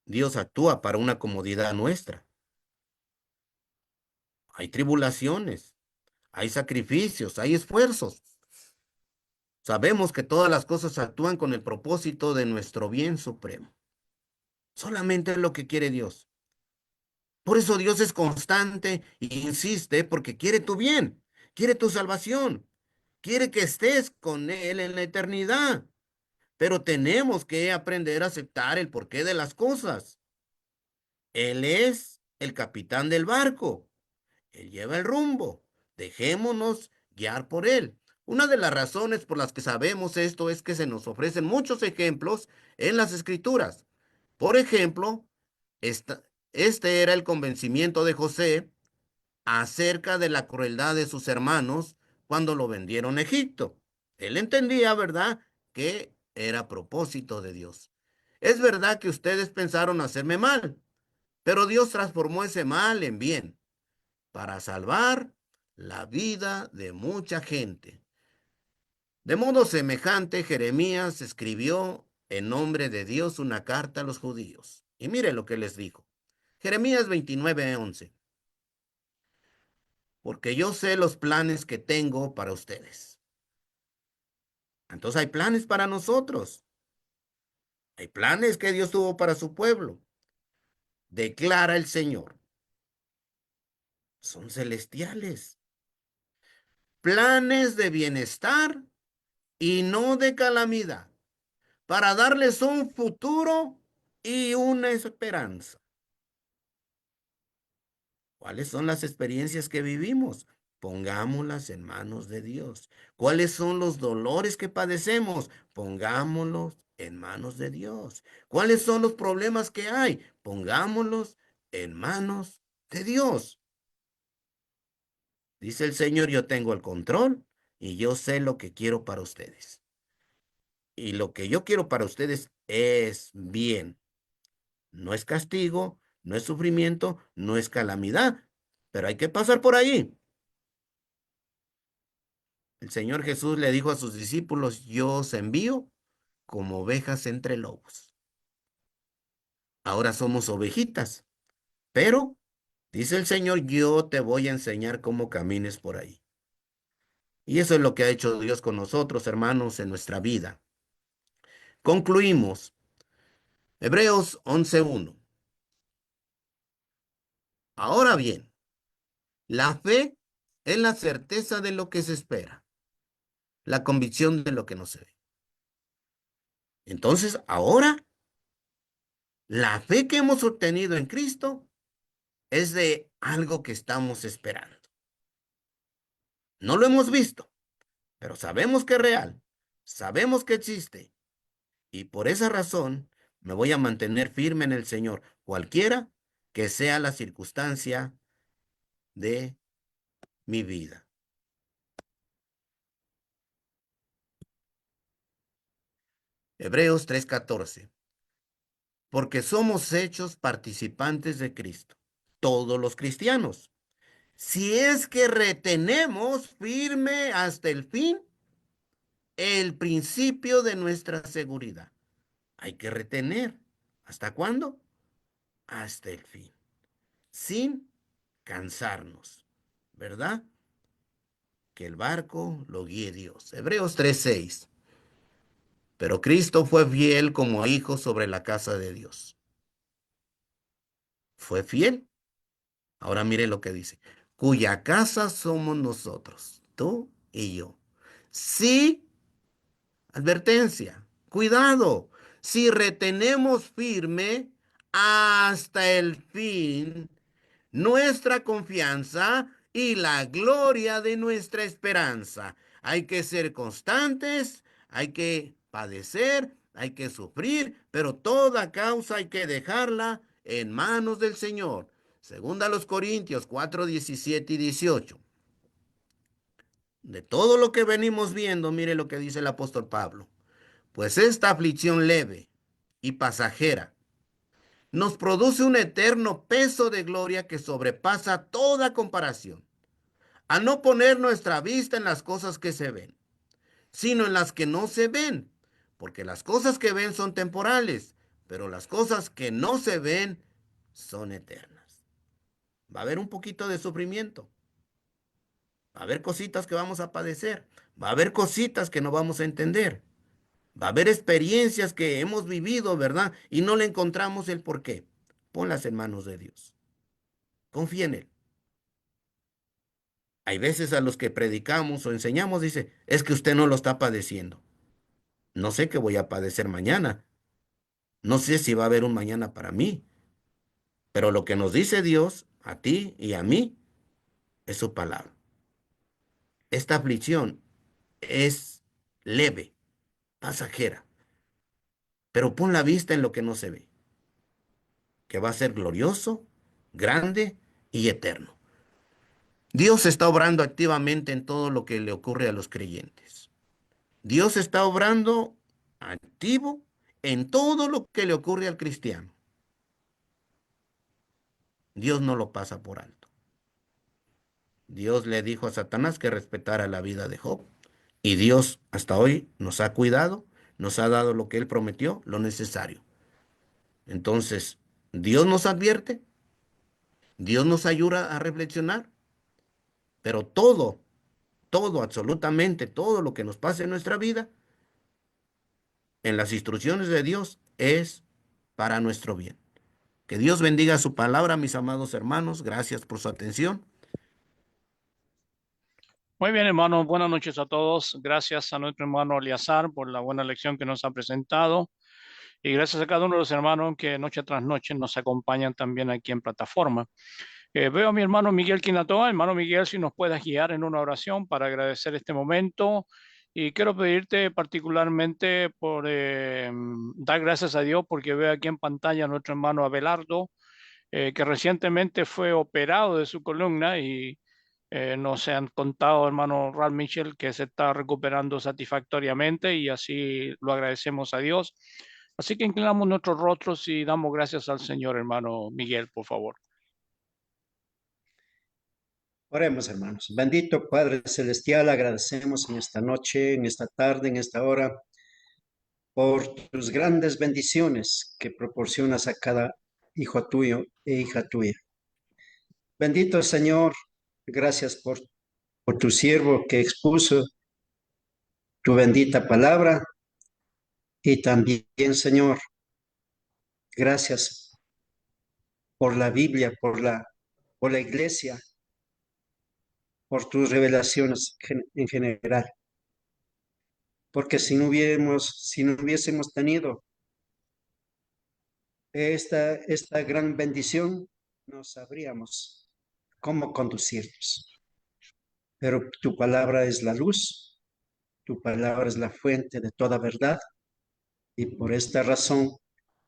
F: Dios actúa para una comodidad nuestra. Hay tribulaciones, hay sacrificios, hay esfuerzos. Sabemos que todas las cosas actúan con el propósito de nuestro bien supremo. Solamente es lo que quiere Dios. Por eso Dios es constante e insiste porque quiere tu bien, quiere tu salvación, quiere que estés con Él en la eternidad. Pero tenemos que aprender a aceptar el porqué de las cosas. Él es el capitán del barco. Él lleva el rumbo. Dejémonos guiar por Él. Una de las razones por las que sabemos esto es que se nos ofrecen muchos ejemplos en las Escrituras. Por ejemplo, este era el convencimiento de José acerca de la crueldad de sus hermanos cuando lo vendieron a Egipto. Él entendía, ¿verdad?, que era propósito de Dios. Es verdad que ustedes pensaron hacerme mal, pero Dios transformó ese mal en bien para salvar la vida de mucha gente. De modo semejante, Jeremías escribió en nombre de Dios una carta a los judíos. Y mire lo que les dijo. Jeremías 29:11. Porque yo sé los planes que tengo para ustedes. Entonces hay planes para nosotros. Hay planes que Dios tuvo para su pueblo. Declara el Señor. Son celestiales. Planes de bienestar y no de calamidad, para darles un futuro y una esperanza. ¿Cuáles son las experiencias que vivimos? Pongámoslas en manos de Dios. ¿Cuáles son los dolores que padecemos? Pongámoslos en manos de Dios. ¿Cuáles son los problemas que hay? Pongámoslos en manos de Dios. Dice el Señor, yo tengo el control y yo sé lo que quiero para ustedes. Y lo que yo quiero para ustedes es bien. No es castigo, no es sufrimiento, no es calamidad, pero hay que pasar por ahí. El Señor Jesús le dijo a sus discípulos, yo os envío como ovejas entre lobos. Ahora somos ovejitas, pero, dice el Señor, yo te voy a enseñar cómo camines por ahí. Y eso es lo que ha hecho Dios con nosotros, hermanos, en nuestra vida. Concluimos. Hebreos 11:1. Ahora bien, la fe es la certeza de lo que se espera, la convicción de lo que no se ve. Entonces, ahora, la fe que hemos obtenido en Cristo es de algo que estamos esperando. No lo hemos visto, pero sabemos que es real, sabemos que existe, y por esa razón me voy a mantener firme en el Señor, cualquiera que sea la circunstancia de mi vida. Hebreos 3:14. Porque somos hechos participantes de Cristo, todos los cristianos. Si es que retenemos firme hasta el fin el principio de nuestra seguridad. Hay que retener. ¿Hasta cuándo? Hasta el fin. Sin cansarnos. ¿Verdad? Que el barco lo guíe Dios. Hebreos 3:6. Pero Cristo fue fiel como hijo sobre la casa de Dios. Fue fiel. Ahora mire lo que dice. Cuya casa somos nosotros, tú y yo. Sí, advertencia, cuidado. Si retenemos firme hasta el fin nuestra confianza y la gloria de nuestra esperanza. Hay que ser constantes, hay que padecer, hay que sufrir, pero toda causa hay que dejarla en manos del Señor. Segunda a los Corintios 4:17 y 18. De todo lo que venimos viendo, mire lo que dice el apóstol Pablo. Pues esta aflicción leve y pasajera nos produce un eterno peso de gloria que sobrepasa toda comparación, a no poner nuestra vista en las cosas que se ven, sino en las que no se ven, porque las cosas que ven son temporales, pero las cosas que no se ven son eternas. Va a haber un poquito de sufrimiento, va a haber cositas que vamos a padecer, va a haber cositas que no vamos a entender, va a haber experiencias que hemos vivido, ¿verdad? Y no le encontramos el porqué. Ponlas en manos de Dios. Confía en Él. Hay veces a los que predicamos o enseñamos, dice, es que usted no lo está padeciendo. No sé qué voy a padecer mañana. No sé si va a haber un mañana para mí. Pero lo que nos dice Dios, a ti y a mí, es su palabra. Esta aflicción es leve, pasajera, pero pon la vista en lo que no se ve, que va a ser glorioso, grande y eterno. Dios está obrando activamente en todo lo que le ocurre a los creyentes. Dios está obrando activo en todo lo que le ocurre al cristiano. Dios no lo pasa por alto. Dios le dijo a Satanás que respetara la vida de Job. Y Dios hasta hoy nos ha cuidado, nos ha dado lo que Él prometió, lo necesario. Entonces, Dios nos advierte, Dios nos ayuda a reflexionar, pero todo, absolutamente todo lo que nos pasa en nuestra vida, en las instrucciones de Dios, es para nuestro bien. Que Dios bendiga su palabra, mis amados hermanos. Gracias por su atención.
G: Muy bien, hermanos. Buenas noches a todos. Gracias a nuestro hermano Eleazar por la buena lección que nos ha presentado. Y gracias a cada uno de los hermanos que noche tras noche nos acompañan también aquí en plataforma. Veo a mi hermano Miguel Quinatoa. Hermano Miguel, si nos puedes guiar en una oración para agradecer este momento. Y quiero pedirte particularmente por dar gracias a Dios porque veo aquí en pantalla a nuestro hermano Abelardo, que recientemente fue operado de su columna y nos han contado, hermano Ralph Mitchell, que se está recuperando satisfactoriamente y así lo agradecemos a Dios. Así que inclinamos nuestros rostros y damos gracias al Señor, hermano Miguel, por favor.
H: Oremos, hermanos. Bendito Padre Celestial, agradecemos en esta noche, en esta tarde, en esta hora, por tus grandes bendiciones que proporcionas a cada hijo tuyo e hija tuya. Bendito Señor, gracias por tu siervo que expuso tu bendita palabra y también, Señor, gracias por la Biblia, por la iglesia, por tus revelaciones en general. Porque si no hubiésemos tenido esta gran bendición, no sabríamos cómo conducirnos. Pero tu palabra es la luz, tu palabra es la fuente de toda verdad, y por esta razón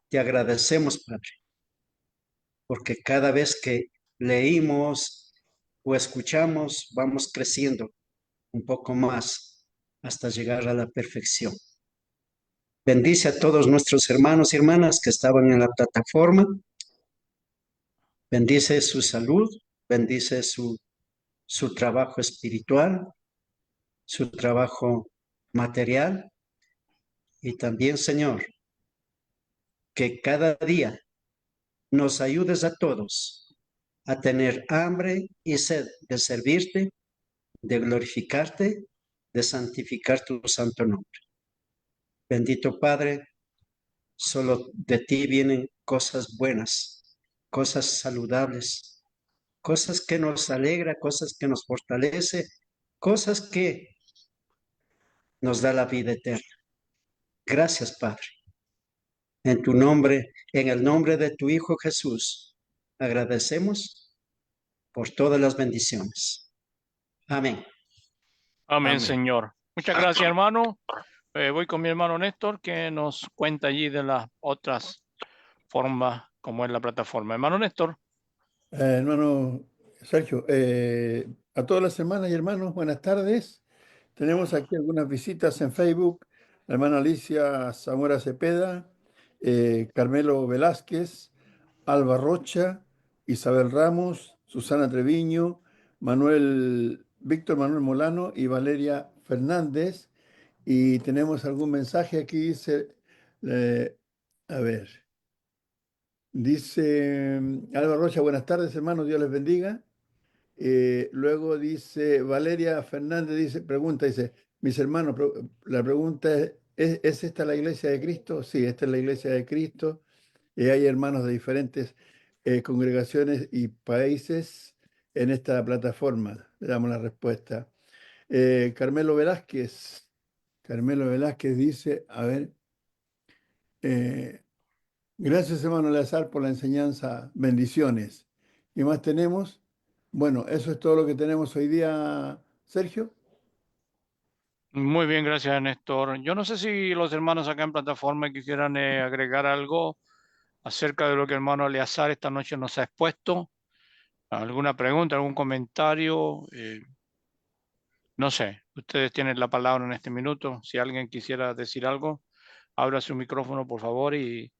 H: te agradecemos, Padre, porque cada vez que leímos o escuchamos, vamos creciendo un poco más hasta llegar a la perfección. Bendice a todos nuestros hermanos y hermanas que estaban en la plataforma. Bendice su salud, bendice su trabajo espiritual, su trabajo material. Y también, Señor, que cada día nos ayudes a todos a tener hambre y sed de servirte, de glorificarte, de santificar tu santo nombre. Bendito Padre, solo de ti vienen cosas buenas, cosas saludables, cosas que nos alegra, cosas que nos fortalece, cosas que nos da la vida eterna. Gracias, Padre. En tu nombre, en el nombre de tu Hijo Jesús, agradecemos por todas las bendiciones. Amén.
G: Amén,
F: Amén.
G: Señor. Muchas gracias, hermano. Voy con mi hermano Néstor, que nos cuenta allí de las otras formas como es la plataforma. Hermano Néstor.
C: Hermano Sergio, a todas las hermanas y hermanos, buenas tardes. Tenemos aquí algunas visitas en Facebook. La hermana Alicia Zamora Cepeda, Carmelo Velázquez, Alba Rocha, Isabel Ramos, Susana Treviño, Víctor Manuel Molano y Valeria Fernández. Y tenemos algún mensaje aquí, dice, a ver. Dice Alba Rocha, buenas tardes, hermanos, Dios les bendiga. Luego dice Valeria Fernández, dice, mis hermanos, la pregunta ¿es esta la iglesia de Cristo? Sí, esta es la iglesia de Cristo. Hay hermanos de diferentes congregaciones y países en esta plataforma. Le damos la respuesta. Carmelo Velázquez dice, a ver, gracias, hermano Eleazar, por la enseñanza. Bendiciones. ¿Qué más tenemos? Bueno, eso es todo lo que tenemos hoy día, Sergio.
G: Muy bien, gracias, Néstor. Yo no sé si los hermanos acá en plataforma quisieran agregar algo acerca de lo que el hermano Eleazar esta noche nos ha expuesto. ¿Alguna pregunta, algún comentario? No sé, ustedes tienen la palabra en este minuto. Si alguien quisiera decir algo, abra su micrófono, por favor, y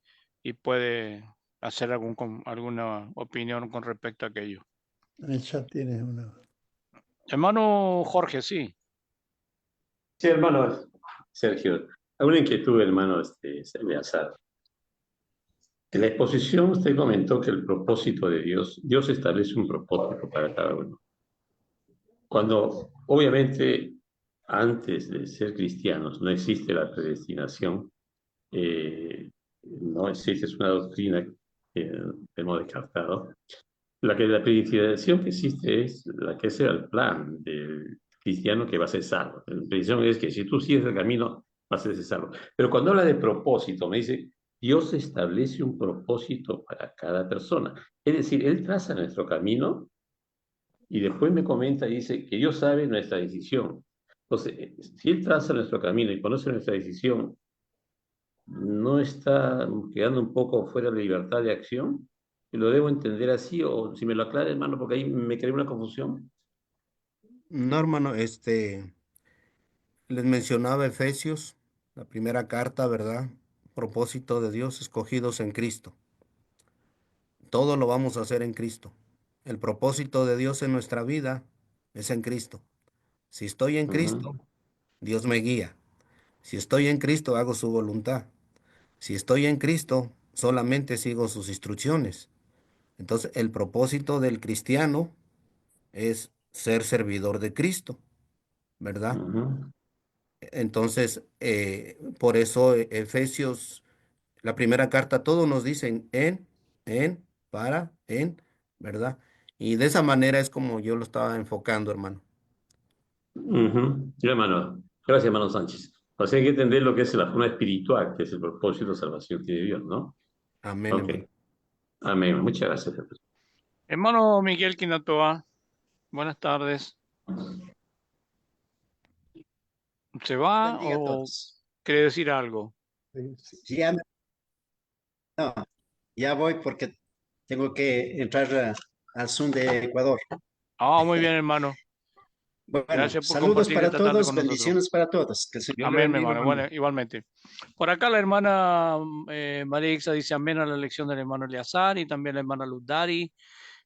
G: puede hacer alguna opinión con respecto a aquello.
C: En el chat tienes una.
G: Hermano Jorge, sí.
D: Sí, hermano Sergio, alguna inquietud, hermano Eleazar. En la exposición usted comentó que el propósito de Dios establece un propósito para cada uno. Cuando, obviamente, antes de ser cristianos no existe la predestinación, no existe, es una doctrina que hemos descartado. La predestinación que existe es la que es el plan del cristiano que va a ser salvo. La predestinación es que si tú sigues el camino, vas a ser salvo. Pero cuando habla de propósito, me dice, Dios establece un propósito para cada persona. Es decir, Él traza nuestro camino y después me comenta y dice que Dios sabe nuestra decisión. Entonces, si Él traza nuestro camino y conoce nuestra decisión, ¿no está quedando un poco fuera de libertad de acción? ¿Lo debo entender así? O si me lo aclara, hermano, porque ahí me creé una confusión.
F: No, hermano, les mencionaba Efesios, la primera carta, ¿verdad? Propósito de Dios, escogidos en Cristo. Todo lo vamos a hacer en Cristo. El propósito de Dios en nuestra vida es en Cristo. Si estoy en Cristo, Dios me guía. Si estoy en Cristo, hago su voluntad. Si estoy en Cristo, solamente sigo sus instrucciones. Entonces, el propósito del cristiano es ser servidor de Cristo, ¿verdad?
D: Ujú.
F: Entonces, por eso Efesios, la primera carta, todos nos dicen en, ¿verdad? Y de esa manera es como yo lo estaba enfocando, hermano.
D: Sí, hermano. Gracias, hermano Sánchez. O sea, hay que entender lo que es la forma espiritual, que es el propósito de salvación que de Dios, ¿no?
F: Amén,
D: Ok.
F: hermano.
D: Amén. Muchas gracias.
G: Hermano Miguel Quinatoa, buenas tardes. ¿Se va
H: Bendiga a
G: o
H: todos.
G: quiere decir algo?
H: Ya, no, ya voy porque tengo que entrar al Zoom de Ecuador.
G: Ah, muy bien, hermano.
H: Bueno,
G: Gracias por
H: saludos
G: compartir
H: para
G: esta tarde
H: todos,
G: con nosotros.
H: bendiciones para todos. Que el Señor le
G: Amén, mi
H: bendiga,
G: hermano.
H: hermano.
G: Bueno, igualmente. Por acá la hermana María Ixa dice amén a la elección del hermano Eleazar y también la hermana Luz Dari.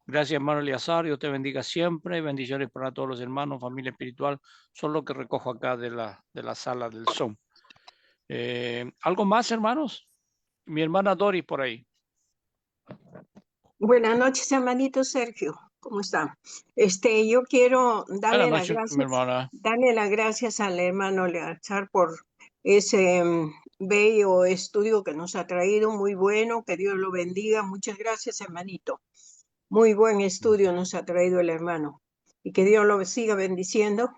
G: Gracias, hermano Eleazar. Dios te bendiga siempre. Bendiciones para todos los hermanos, familia espiritual. Son lo que recojo acá de la sala del Zoom. ¿Algo más, hermanos? Mi hermana Doris por ahí.
I: Buenas noches, hermanito Sergio. ¿Cómo está? Yo quiero
G: Buenas noches, mi hermana.
I: darle las gracias al hermano Eleazar por ese bello estudio que nos ha traído, muy bueno, que Dios lo bendiga. Muchas gracias, hermanito. Muy buen estudio nos ha traído el hermano. Y que Dios lo siga bendiciendo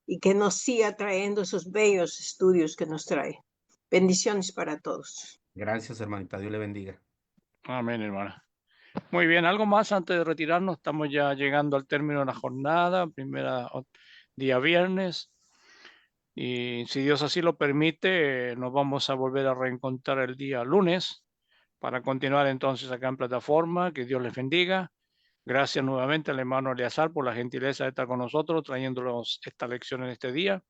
I: y que nos siga trayendo esos bellos estudios que nos trae. Bendiciones para todos.
F: Gracias, hermanita. Dios le bendiga.
G: Amén, hermana. Muy bien, algo más antes de retirarnos. Estamos ya llegando al término de la jornada, día viernes. Y si Dios así lo permite, nos vamos a volver a reencontrar el día lunes para continuar entonces acá en plataforma. Que Dios les bendiga. Gracias nuevamente al hermano Eleazar por la gentileza de estar con nosotros, trayéndonos esta lección en este día.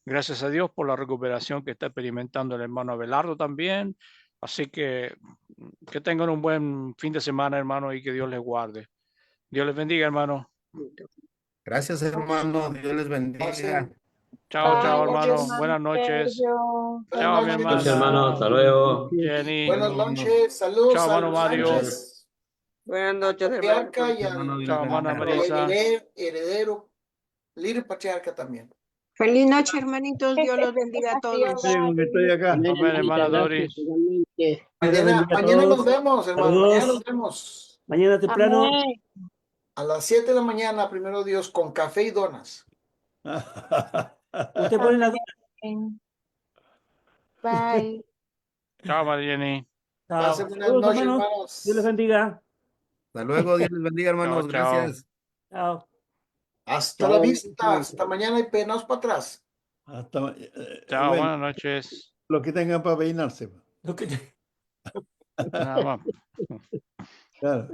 G: Gracias a Dios por la recuperación que está experimentando el hermano Abelardo también. Así que tengan un buen fin de semana, hermano, y que Dios les guarde. Dios les bendiga, hermano.
F: Gracias, hermano. Dios les bendiga.
G: Chao, chao,
A: Bye,
G: hermano.
A: hermano
G: Buenas noches.
A: Sergio.
J: Buenas
G: Chao, mi
D: Buenas noches,
J: noches.
G: hermana
D: hermano. Hasta luego.
G: Jenny.
J: Buenas
F: Hermano.
J: noches. Saludos
G: Chao, hermano
J: al
G: Mario.
J: Sánchez,
K: Buenas noches, hermano.
J: patriarca y
F: Hermano,
J: al
F: Dios les
G: Chao, hermana
F: bendiga.
G: Marisa.
J: heredero, líder patriarca también.
I: Feliz noche, hermanitos. Dios los bendiga a todos.
C: Estoy acá.
G: Amén, hermana Doris.
J: Mañana nos vemos, hermano. Mañana nos vemos.
K: Mañana temprano.
A: Amén.
J: A las 7 de la mañana, primero Dios, con café y donas.
K: Usted pone las
A: Amén. Bye.
G: Chao, María Jenny.
J: Pasen buenas
K: Saludos,
J: noches,
K: hermanos.
J: hermanos.
K: Dios les bendiga.
F: Hasta luego. Dios les bendiga, hermanos.
G: Chao, chao.
F: Gracias.
K: Chao.
J: Hasta la vista. Hasta mañana y penaos para atrás.
C: Hasta,
G: Chao,
C: bueno,
G: buenas noches.
C: lo que tengan para peinarse.
K: Lo que
G: Nada más.
C: Claro.